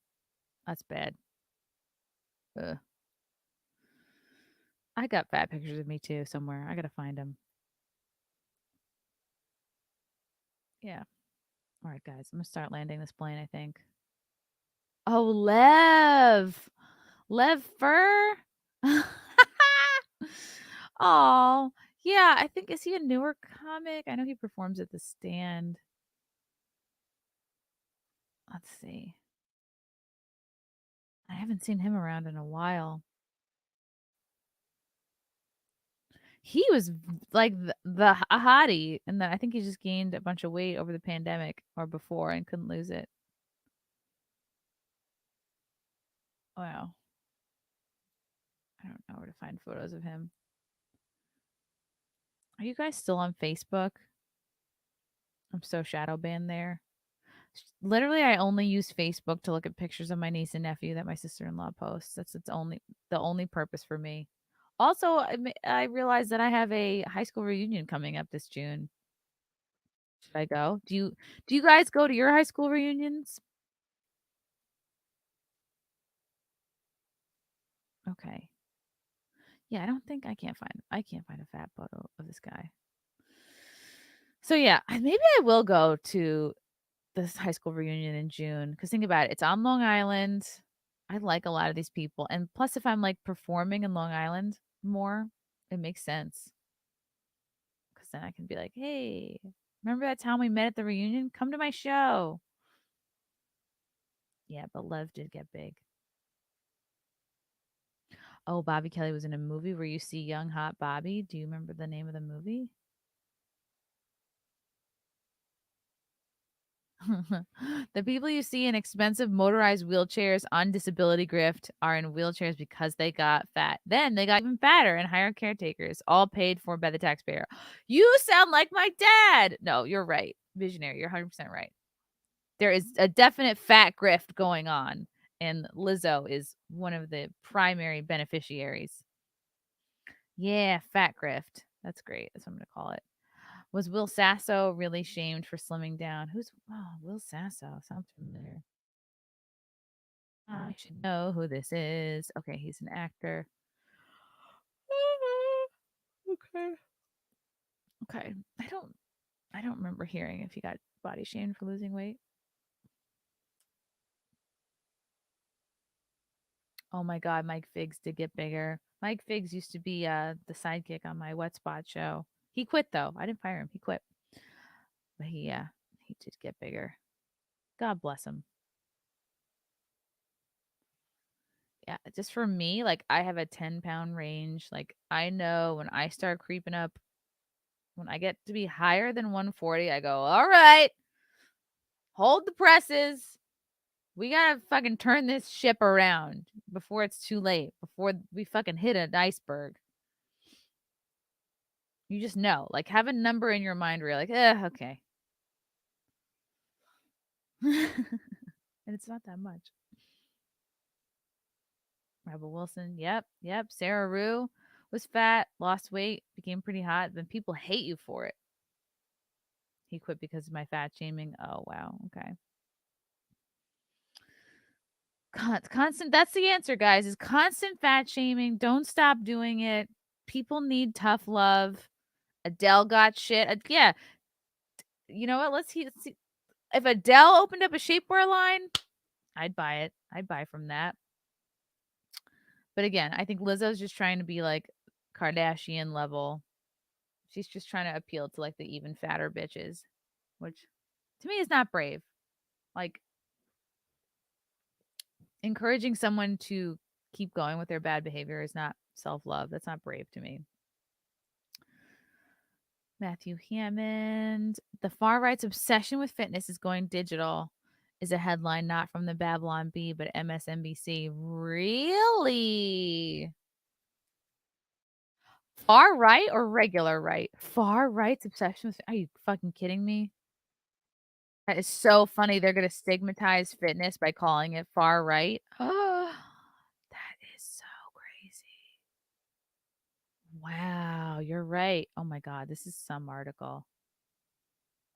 That's bad. Ugh. I got fat pictures of me too somewhere. I gotta find them. Yeah. All right, guys, I'm gonna start landing this plane, I think. Oh, Lev. Lev Fur? Oh, yeah, I think is he a newer comic? I know he performs at the Stand. Let's see. I haven't seen him around in a while. He was like the a hottie, and then I think he just gained a bunch of weight over the pandemic or before and couldn't lose it. Wow. I don't know where to find photos of him. Are you guys still on Facebook? I'm so shadow banned there. Literally, I only use Facebook to look at pictures of my niece and nephew that my sister-in-law posts. That's its only the only purpose for me. Also, I realized that I have a high school reunion coming up this June. Should I go? Do you guys go to your high school reunions? Okay. Yeah, I don't think I can't find a fat photo of this guy. So yeah, maybe I will go to this high school reunion in June because think about it, it's on Long Island. I like a lot of these people, and plus, if I'm like performing in Long Island more, it makes sense because then I can be like, "Hey, remember that time we met at the reunion? Come to my show." Yeah, but Lev did get big. Oh, Bobby Kelly was in a movie where you see young hot Bobby. Do you remember the name of the movie? The people you see in expensive motorized wheelchairs on disability grift are in wheelchairs because they got fat. Then they got even fatter and hired caretakers, all paid for by the taxpayer. You sound like my dad. No, you're right. Visionary. You're 100% right. There is a definite fat grift going on, and Lizzo is one of the primary beneficiaries. Yeah, fat grift. That's great. That's what I'm going to call it. Was Will Sasso really shamed for slimming down? Will Sasso? Sounds familiar. I should know who this is. Okay, he's an actor. Okay. Okay. I don't remember hearing if he got body shamed for losing weight. Oh my god, Mike Figs did get bigger. Mike Figs used to be the sidekick on my Wet Spot show. He quit though. I didn't fire him. He quit. But he did get bigger. God bless him. Yeah, just for me, like I have a 10-pound range. Like I know when I start creeping up, when I get to be higher than 140, I go, all right, hold the presses. We gotta fucking turn this ship around before it's too late, before we fucking hit an iceberg. You just know, like have a number in your mind where you're like, okay. And it's not that much. Rebel Wilson, yep. Sarah Rue was fat, lost weight, became pretty hot, then people hate you for it. He quit because of my fat shaming. Oh wow, okay. Constant, that's the answer, guys, is constant fat shaming. Don't stop doing it. People need tough love. Adele got shit. Yeah, you know what? Let's see. If Adele opened up a shapewear line, I'd buy it. I'd buy from that. But again, I think Lizzo's just trying to be like Kardashian level. She's just trying to appeal to like the even fatter bitches, which to me is not brave. Like encouraging someone to keep going with their bad behavior is not self love. That's not brave to me. Matthew Hammond. The far right's obsession with fitness is going digital is a headline not from the Babylon Bee, but MSNBC. Really? Far right or regular right? Far right's obsession with. Are you fucking kidding me? That is so funny. They're going to stigmatize fitness by calling it far right. Oh, that is so crazy. Wow, you're right. Oh my God, this is some article.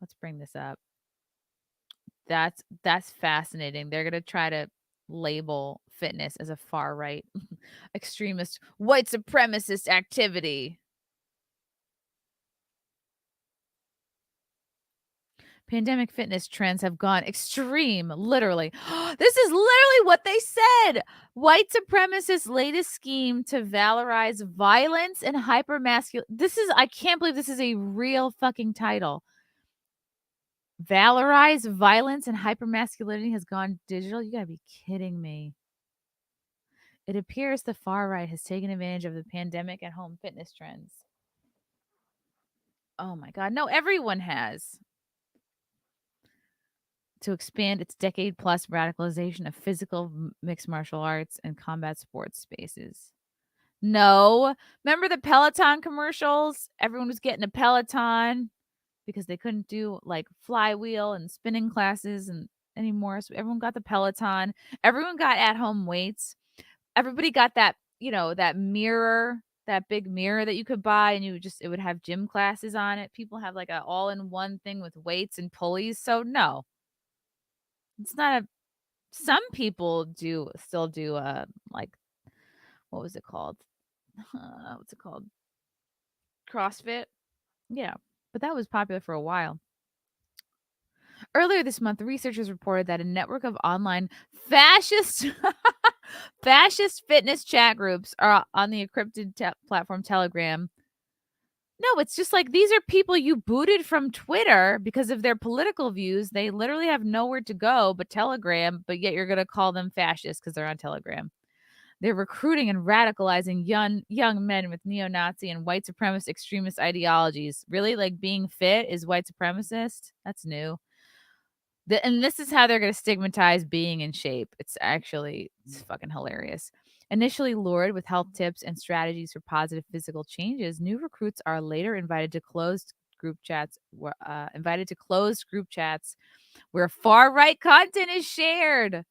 Let's bring this up. That's fascinating. They're gonna try to label fitness as a far right extremist white supremacist activity. Pandemic fitness trends have gone extreme, literally. This is literally what they said. White supremacists' latest scheme to valorize violence and hypermasculine. I can't believe this is a real fucking title. Valorize violence and hypermasculinity has gone digital. You gotta be kidding me. It appears the far right has taken advantage of the pandemic and home fitness trends. Oh my God. No, everyone has. To expand its decade plus radicalization of physical mixed martial arts and combat sports spaces. No. Remember the Peloton commercials? Everyone was getting a Peloton because they couldn't do like flywheel and spinning classes and anymore. So everyone got the Peloton. Everyone got at home weights. Everybody got that, that mirror, that big mirror that you could buy and it would have gym classes on it. People have like a all in one thing with weights and pulleys. So no, it's not a some people do still do like what was it called? What's it called? CrossFit. Yeah. But that was popular for a while. Earlier this month, researchers reported that a network of online fascist fascist fitness chat groups are on the encrypted platform Telegram. No, it's just like these are people you booted from Twitter because of their political views. They literally have nowhere to go but Telegram, but yet you're going to call them fascists because they're on Telegram. They're recruiting and radicalizing young men with neo-Nazi and white supremacist extremist ideologies. Really? Like being fit is white supremacist? That's new. And this is how they're going to stigmatize being in shape. It's fucking hilarious. Initially lured with health tips and strategies for positive physical changes, new recruits are later invited to closed group chats. Where far right content is shared.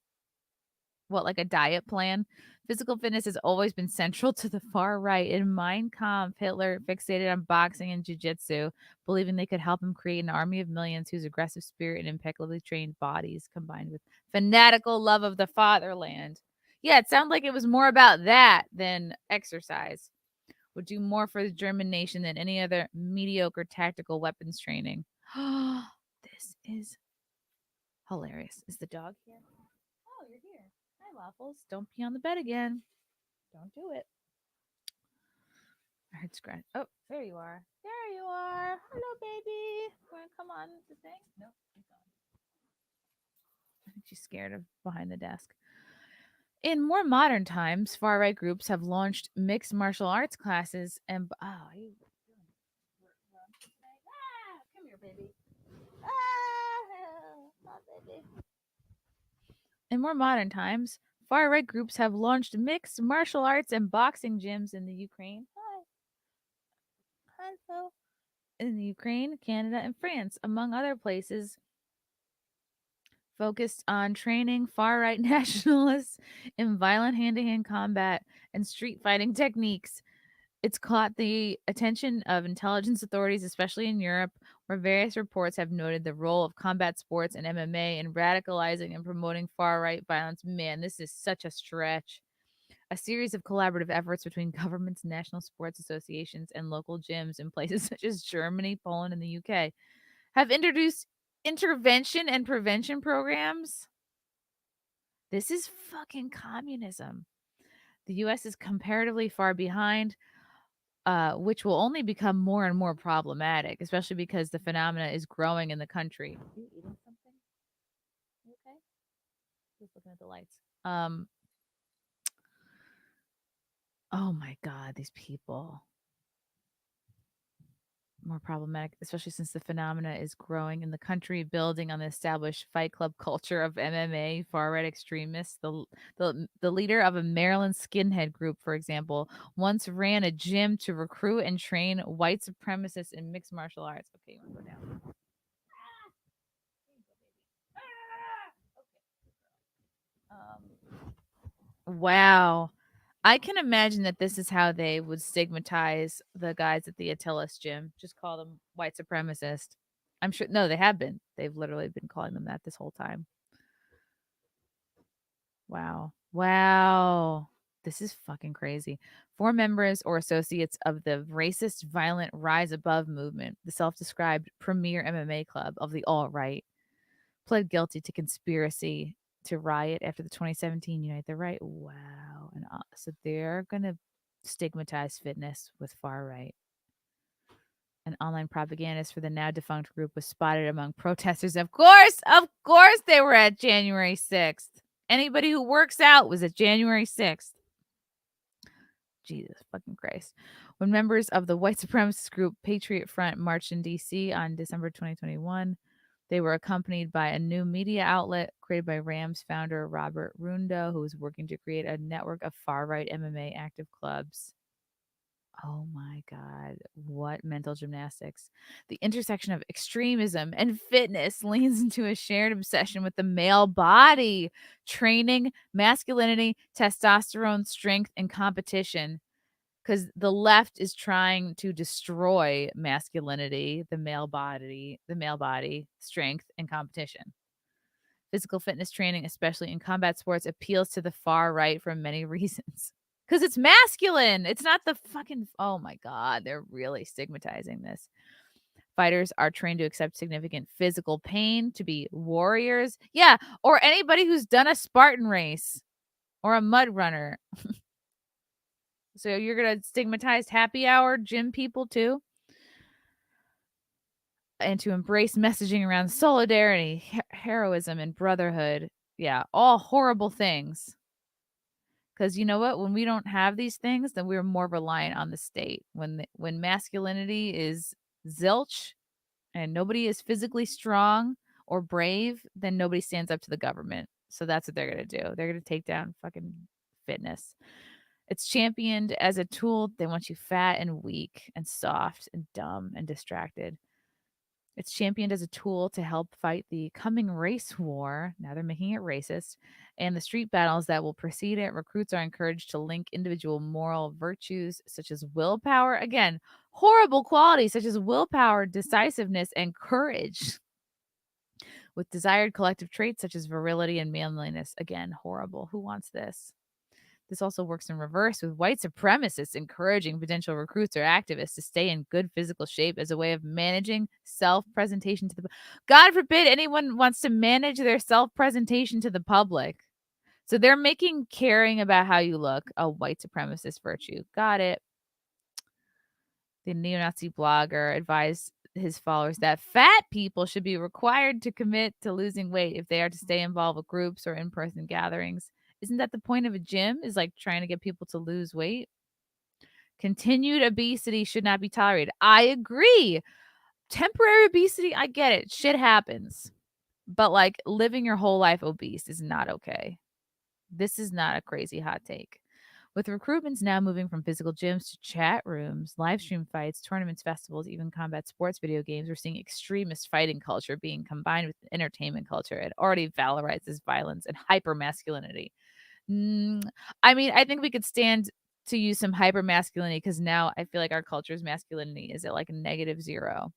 What, like a diet plan? Physical fitness has always been central to the far right. In Mein Kampf, Hitler fixated on boxing and jiu-jitsu, believing they could help him create an army of millions whose aggressive spirit and impeccably trained bodies combined with fanatical love of the fatherland. Yeah, it sounded like it was more about that than exercise. Would do more for the German nation than any other mediocre tactical weapons training. This is hilarious. Is the dog here? Oh, you're here. Hi, Waffles. Don't pee on the bed again. Don't do it. I heard scratch. Oh, there you are. There you are. Hello, baby. Want to come on the thing? Nope, she's gone. I think she's scared of behind the desk. In more modern times, far right groups have launched mixed martial arts classes and come here, baby. Baby. In more modern times, far right groups have launched mixed martial arts and boxing gyms in the Ukraine. Hello. In the Ukraine, Canada, and France, among other places, focused on training far right nationalists in violent hand to hand combat and street fighting techniques. It's caught the attention of intelligence authorities, especially in Europe, where various reports have noted the role of combat sports and MMA in radicalizing and promoting far right violence. Man, this is such a stretch. A series of collaborative efforts between governments, national sports associations, and local gyms in places such as Germany, Poland, and the UK have introduced intervention and prevention programs. This is fucking communism. The US is comparatively far behind, which will only become more and more problematic, especially because the phenomena is growing in the country. Are you eating something? You okay? Just looking at the lights. Oh my God, these people. More problematic, especially since the phenomena is growing in the country, building on the established fight club culture of MMA, far right extremists. The leader of a Maryland skinhead group, for example, once ran a gym to recruit and train white supremacists in mixed martial arts. Okay, you want to go down? Wow. I can imagine that this is how they would stigmatize the guys at the Attila's gym. Just call them white supremacist. I'm sure. No, they have been. They've literally been calling them that this whole time. Wow. Wow. This is fucking crazy. 4 members or associates of the racist, violent Rise Above movement, the self-described premier MMA club of the alt-right, pled guilty to conspiracy to riot after the 2017 Unite the Right. Wow. And so they're going to stigmatize fitness with far right. An online propagandist for the now defunct group was spotted among protesters. Of course, they were at January 6th. Anybody who works out was at January 6th. Jesus fucking Christ. When members of the white supremacist group Patriot Front marched in D.C. on December 2021, they were accompanied by a new media outlet created by Rams founder Robert Rundo, who was working to create a network of far-right MMA active clubs. Oh my God. What mental gymnastics. The intersection of extremism and fitness leans into a shared obsession with the male body, training, masculinity, testosterone, strength, and competition. Because the left is trying to destroy masculinity, the male body, strength, and competition. Physical fitness training, especially in combat sports, appeals to the far right for many reasons. Because it's masculine. It's not the fucking. Oh my God. They're really stigmatizing this. Fighters are trained to accept significant physical pain, to be warriors. Yeah. Or anybody who's done a Spartan race or a mud runner. So you're going to stigmatize happy hour gym people too? And to embrace messaging around solidarity, heroism, and brotherhood. Yeah. All horrible things. Because you know what? When we don't have these things, then we're more reliant on the state. When masculinity is zilch and nobody is physically strong or brave, then nobody stands up to the government. So that's what they're going to do. They're going to take down fucking fitness. It's championed as a tool. They want you fat and weak and soft and dumb and distracted. It's championed as a tool to help fight the coming race war. Now they're making it racist. And the street battles that will precede it. Recruits are encouraged to link individual moral virtues such as willpower. Again, horrible qualities such as willpower, decisiveness, and courage with desired collective traits such as virility and manliness. Again, horrible. Who wants this? This also works in reverse, with white supremacists encouraging potential recruits or activists to stay in good physical shape as a way of managing self-presentation to the God forbid anyone wants to manage their self-presentation to the public. So they're making caring about how you look a white supremacist virtue. Got it. The neo-Nazi blogger advised his followers that fat people should be required to commit to losing weight if they are to stay involved with groups or in-person gatherings. Isn't that the point of a gym? Is like trying to get people to lose weight? Continued obesity should not be tolerated. I agree. Temporary obesity, I get it. Shit happens. But like living your whole life obese is not okay. This is not a crazy hot take. With recruitments now moving from physical gyms to chat rooms, live stream fights, tournaments, festivals, even combat sports video games, we're seeing extremist fighting culture being combined with entertainment culture. It already valorizes violence and hyper masculinity. I mean, I think we could stand to use some hyper masculinity because now I feel like our culture's masculinity is at like -0.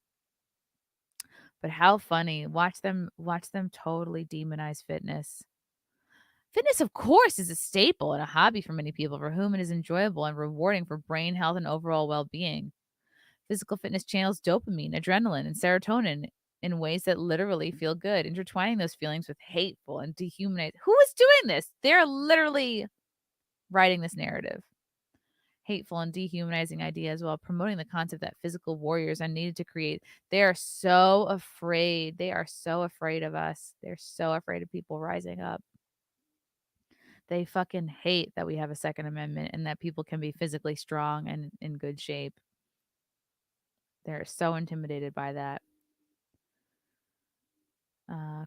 But how funny. Watch them totally demonize fitness. Fitness, of course, is a staple and a hobby for many people for whom it is enjoyable and rewarding for brain health and overall well-being. Physical fitness channels dopamine, adrenaline, and serotonin in ways that literally feel good, intertwining those feelings with hateful and dehumanizing. Who is doing this? They're literally writing this narrative. Hateful and dehumanizing ideas while promoting the concept that physical warriors are needed to create. They are so afraid. They are so afraid of us. They're so afraid of people rising up. They fucking hate that we have a Second Amendment and that people can be physically strong and in good shape. They're so intimidated by that.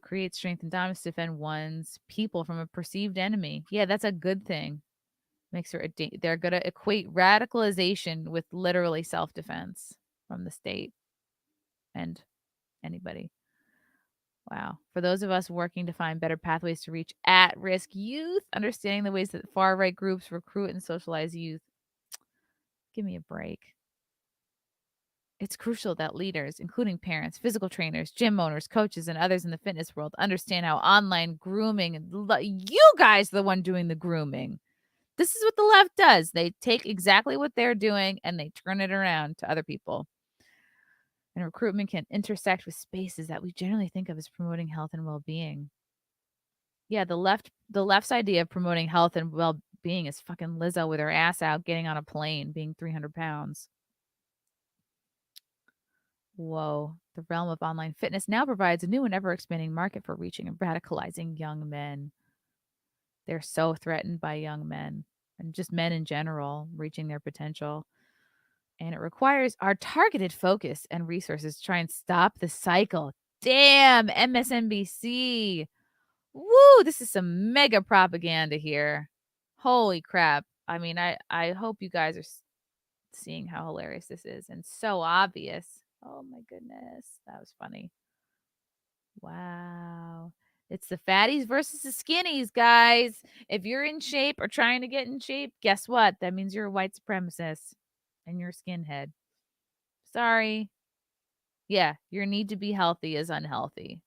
Create strength and dominance to defend one's people from a perceived enemy. Yeah, that's a good thing. Makes her they're going to equate radicalization with literally self-defense from the state and anybody. Wow. For those of us working to find better pathways to reach at-risk youth, understanding the ways that far-right groups recruit and socialize youth. Give me a break. It's crucial that leaders, including parents, physical trainers, gym owners, coaches, and others in the fitness world, understand how online grooming, and you guys are the one doing the grooming. This is what the left does. They take exactly what they're doing and they turn it around to other people. And recruitment can intersect with spaces that we generally think of as promoting health and well-being. Yeah, the left's idea of promoting health and well-being is fucking Lizzo with her ass out getting on a plane being 300 pounds. Whoa. The realm of online fitness now provides a new and ever expanding market for reaching and radicalizing young men. They're so threatened by young men and just men in general reaching their potential. And it requires our targeted focus and resources to try and stop the cycle. Damn, MSNBC. Woo, this is some mega propaganda here. Holy crap. I mean, I hope you guys are seeing how hilarious this is and so obvious. Oh my goodness. That was funny. Wow. It's the fatties versus the skinnies, guys. If you're in shape or trying to get in shape, guess what? That means you're a white supremacist and you're a skinhead. Sorry. Yeah, your need to be healthy is unhealthy.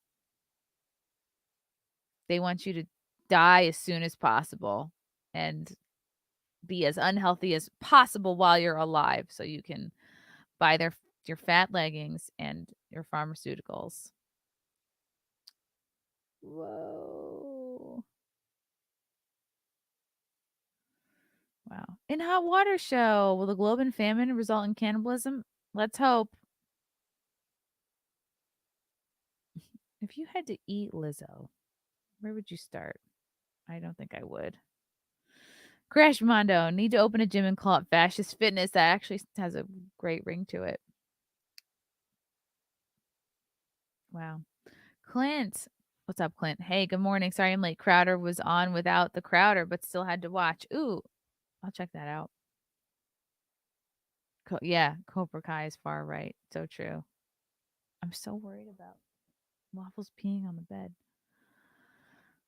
They want you to die as soon as possible and be as unhealthy as possible while you're alive so you can buy your fat leggings and your pharmaceuticals. Whoa. Wow. In hot water show, will the globe and famine result in cannibalism? Let's hope. If you had to eat Lizzo, where would you start? I don't think I would. Crash Mondo, need to open a gym and call it Fascist Fitness. That actually has a great ring to it. Wow. Clint. What's up, Clint? Hey, good morning. Sorry I'm late. Crowder was on without the Crowder, but still had to watch. Ooh, I'll check that out. Yeah, Cobra Kai is far right. So true. I'm so worried about Waffles peeing on the bed.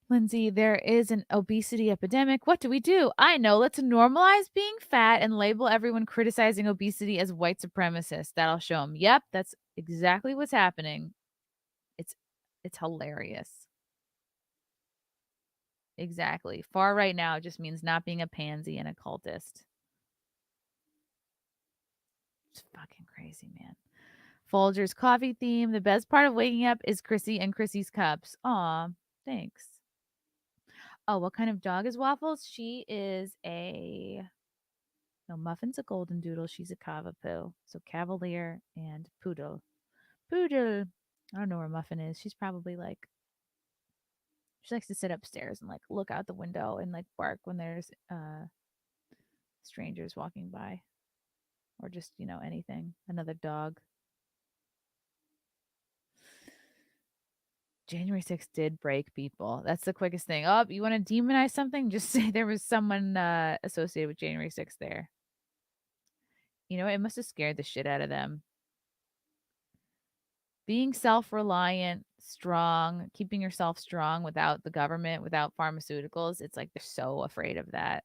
Lindsay, there is an obesity epidemic. What do we do? I know. Let's normalize being fat and label everyone criticizing obesity as white supremacists. That'll show them. Yep, that's exactly what's happening. It's it's hilarious. Exactly. Far right now just means not being a pansy and a cultist. It's fucking crazy, man. Folger's coffee theme. The best part of waking up is Chrissy and Chrissy's cups. Aw, thanks. Oh, what kind of dog is Waffles? She is a no, Muffin's a golden doodle. She's a cavapoo. So cavalier and poodle. Poodle. I don't know where Muffin is. She's probably like she likes to sit upstairs and like look out the window and like bark when there's strangers walking by or just, anything. Another dog. January 6th did break people. That's the quickest thing. Oh, you want to demonize something? Just say there was someone associated with January 6th there. It must have scared the shit out of them. Being self-reliant, strong, keeping yourself strong without the government, without pharmaceuticals, it's like they're so afraid of that.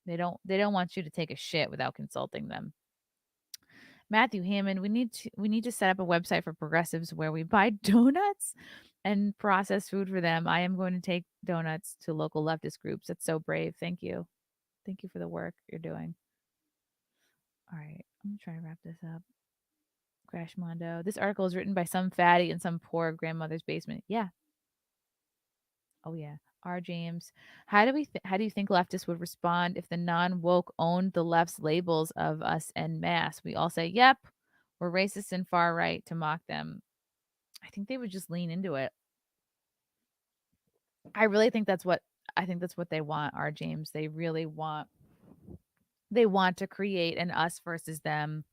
They don't want you to take a shit without consulting them. Matthew Hammond, we need to set up a website for progressives where we buy donuts and process food for them. I am going to take donuts to local leftist groups. That's so brave. Thank you. Thank you for the work you're doing. All right, I'm gonna try to wrap this up. Crash Mondo. This article is written by some fatty in some poor grandmother's basement. Yeah. Oh yeah. R. James. How do you think leftists would respond if the non-woke owned the left's labels of us en masse? We all say, "Yep, we're racist and far right" to mock them. I think they would just lean into it. I really think that's what they want, R. James. They want to create an us versus them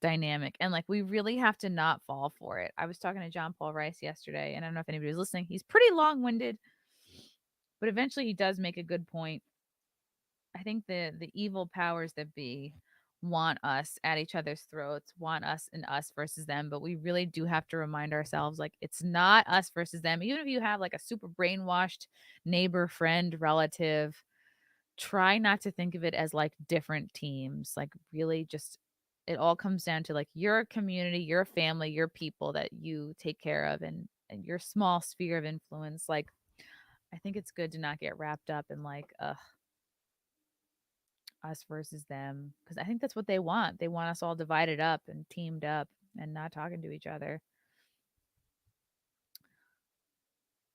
dynamic. And like we really have to not fall for it. I was talking to John Paul Rice yesterday, and I don't know if anybody was listening. He's pretty long-winded, but eventually he does make a good point. I think the evil powers that be want us at each other's throats, want us and us versus them, but we really do have to remind ourselves like it's not us versus them. Even if you have like a super brainwashed neighbor, friend, relative, try not to think of it as like different teams. Like really just it all comes down to like your community, your family, your people that you take care of and your small sphere of influence. Like I think it's good to not get wrapped up in like us versus them, because I think that's what they want. They want us all divided up and teamed up and not talking to each other.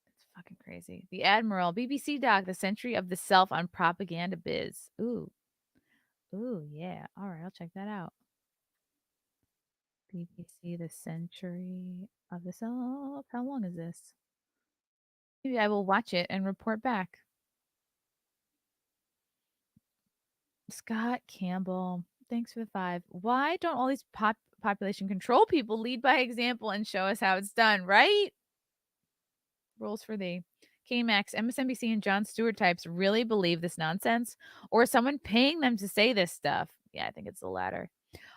It's fucking crazy. The Admiral, BBC doc, The Century of the Self on Propaganda Biz. Ooh. Ooh, yeah. All right, I'll check that out. BBC, The Century of the Self. How long is this? Maybe I will watch it and report back. Scott Campbell, thanks for the 5. Why don't all these population control people lead by example and show us how it's done, right? Rules for thee. K-Max, MSNBC, and Jon Stewart types really believe this nonsense? Or is someone paying them to say this stuff? Yeah, I think it's the latter.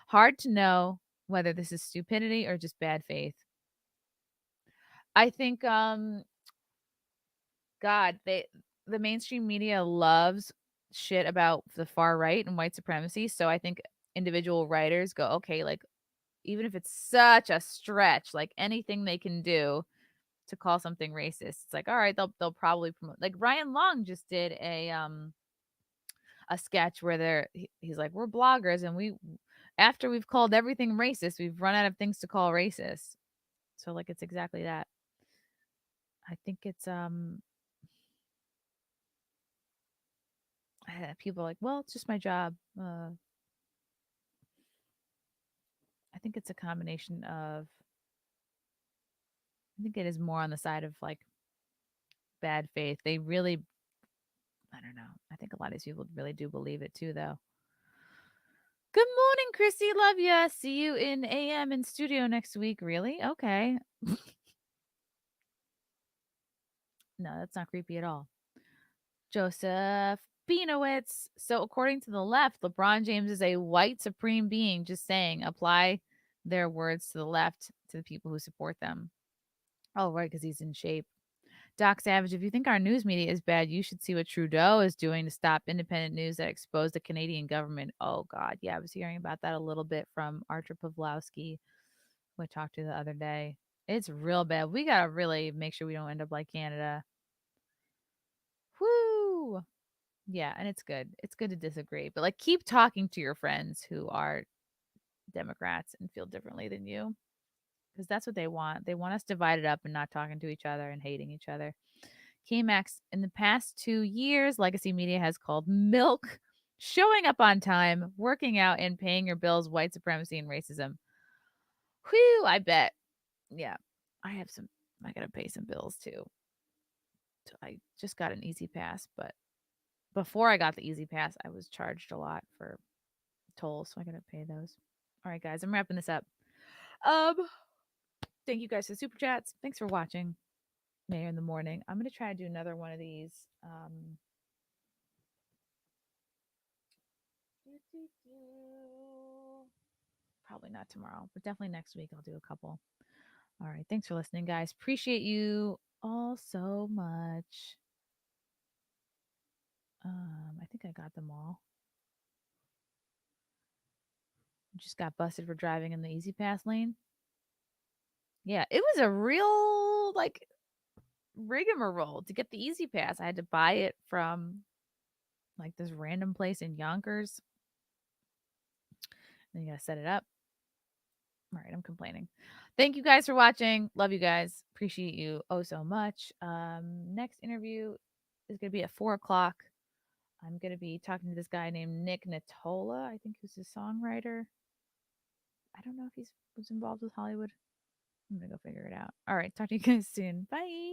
Hard to know whether this is stupidity or just bad faith. I think the mainstream media loves shit about the far right and white supremacy. So I think individual writers go, okay, like even if it's such a stretch, like anything they can do to call something racist, it's like, all right, they'll probably promote. Like Ryan Long just did a sketch where he's like, we're bloggers and we after we've called everything racist, we've run out of things to call racist. So like it's exactly that. I think it's people are like, well, it's just my job. I think it's a combination of I think it is more on the side of like bad faith. They really I don't know. I think a lot of these people really do believe it too though. Good morning, Chrissy. Love ya. See you in AM in studio next week. Really? Okay. No, that's not creepy at all. Joseph Binowitz. So, according to the left, LeBron James is a white supreme being. Just saying, apply their words to the left to the people who support them. Oh, right, because he's in shape. Doc Savage, if you think our news media is bad, you should see what Trudeau is doing to stop independent news that expose the Canadian government. Oh, God. Yeah, I was hearing about that a little bit from Archer Pawlowski, who I talked to the other day. It's real bad. We got to really make sure we don't end up like Canada. Whoo! Yeah, and it's good. It's good to disagree, but like keep talking to your friends who are Democrats and feel differently than you because that's what they want. They want us divided up and not talking to each other and hating each other. KMAX, in the past 2 years, legacy media has called milk, showing up on time, working out, and paying your bills white supremacy and racism. Whew, I bet. Yeah, I got to pay some bills too. I just got an easy pass, but before I got the easy pass, I was charged a lot for tolls, so I gotta pay those. All right, guys, I'm wrapping this up. Um, thank you guys for the super chats. Thanks for watching. Mayor in the morning. I'm gonna try to do another one of these. Probably not tomorrow, but definitely next week I'll do a couple. All right, thanks for listening, guys. Appreciate you all so much. I think I got them all. Just got busted for driving in the easy pass lane. Yeah, it was a real like rigmarole to get the easy pass. I had to buy it from like this random place in Yonkers. Then you gotta set it up. All right, I'm complaining. Thank you guys for watching. Love you guys. Appreciate you oh so much. Next interview is gonna be at 4 o'clock. I'm gonna be talking to this guy named Nick Natola. I think he's a songwriter. I don't know if he was involved with Hollywood. I'm gonna go figure it out. All right, talk to you guys soon. Bye.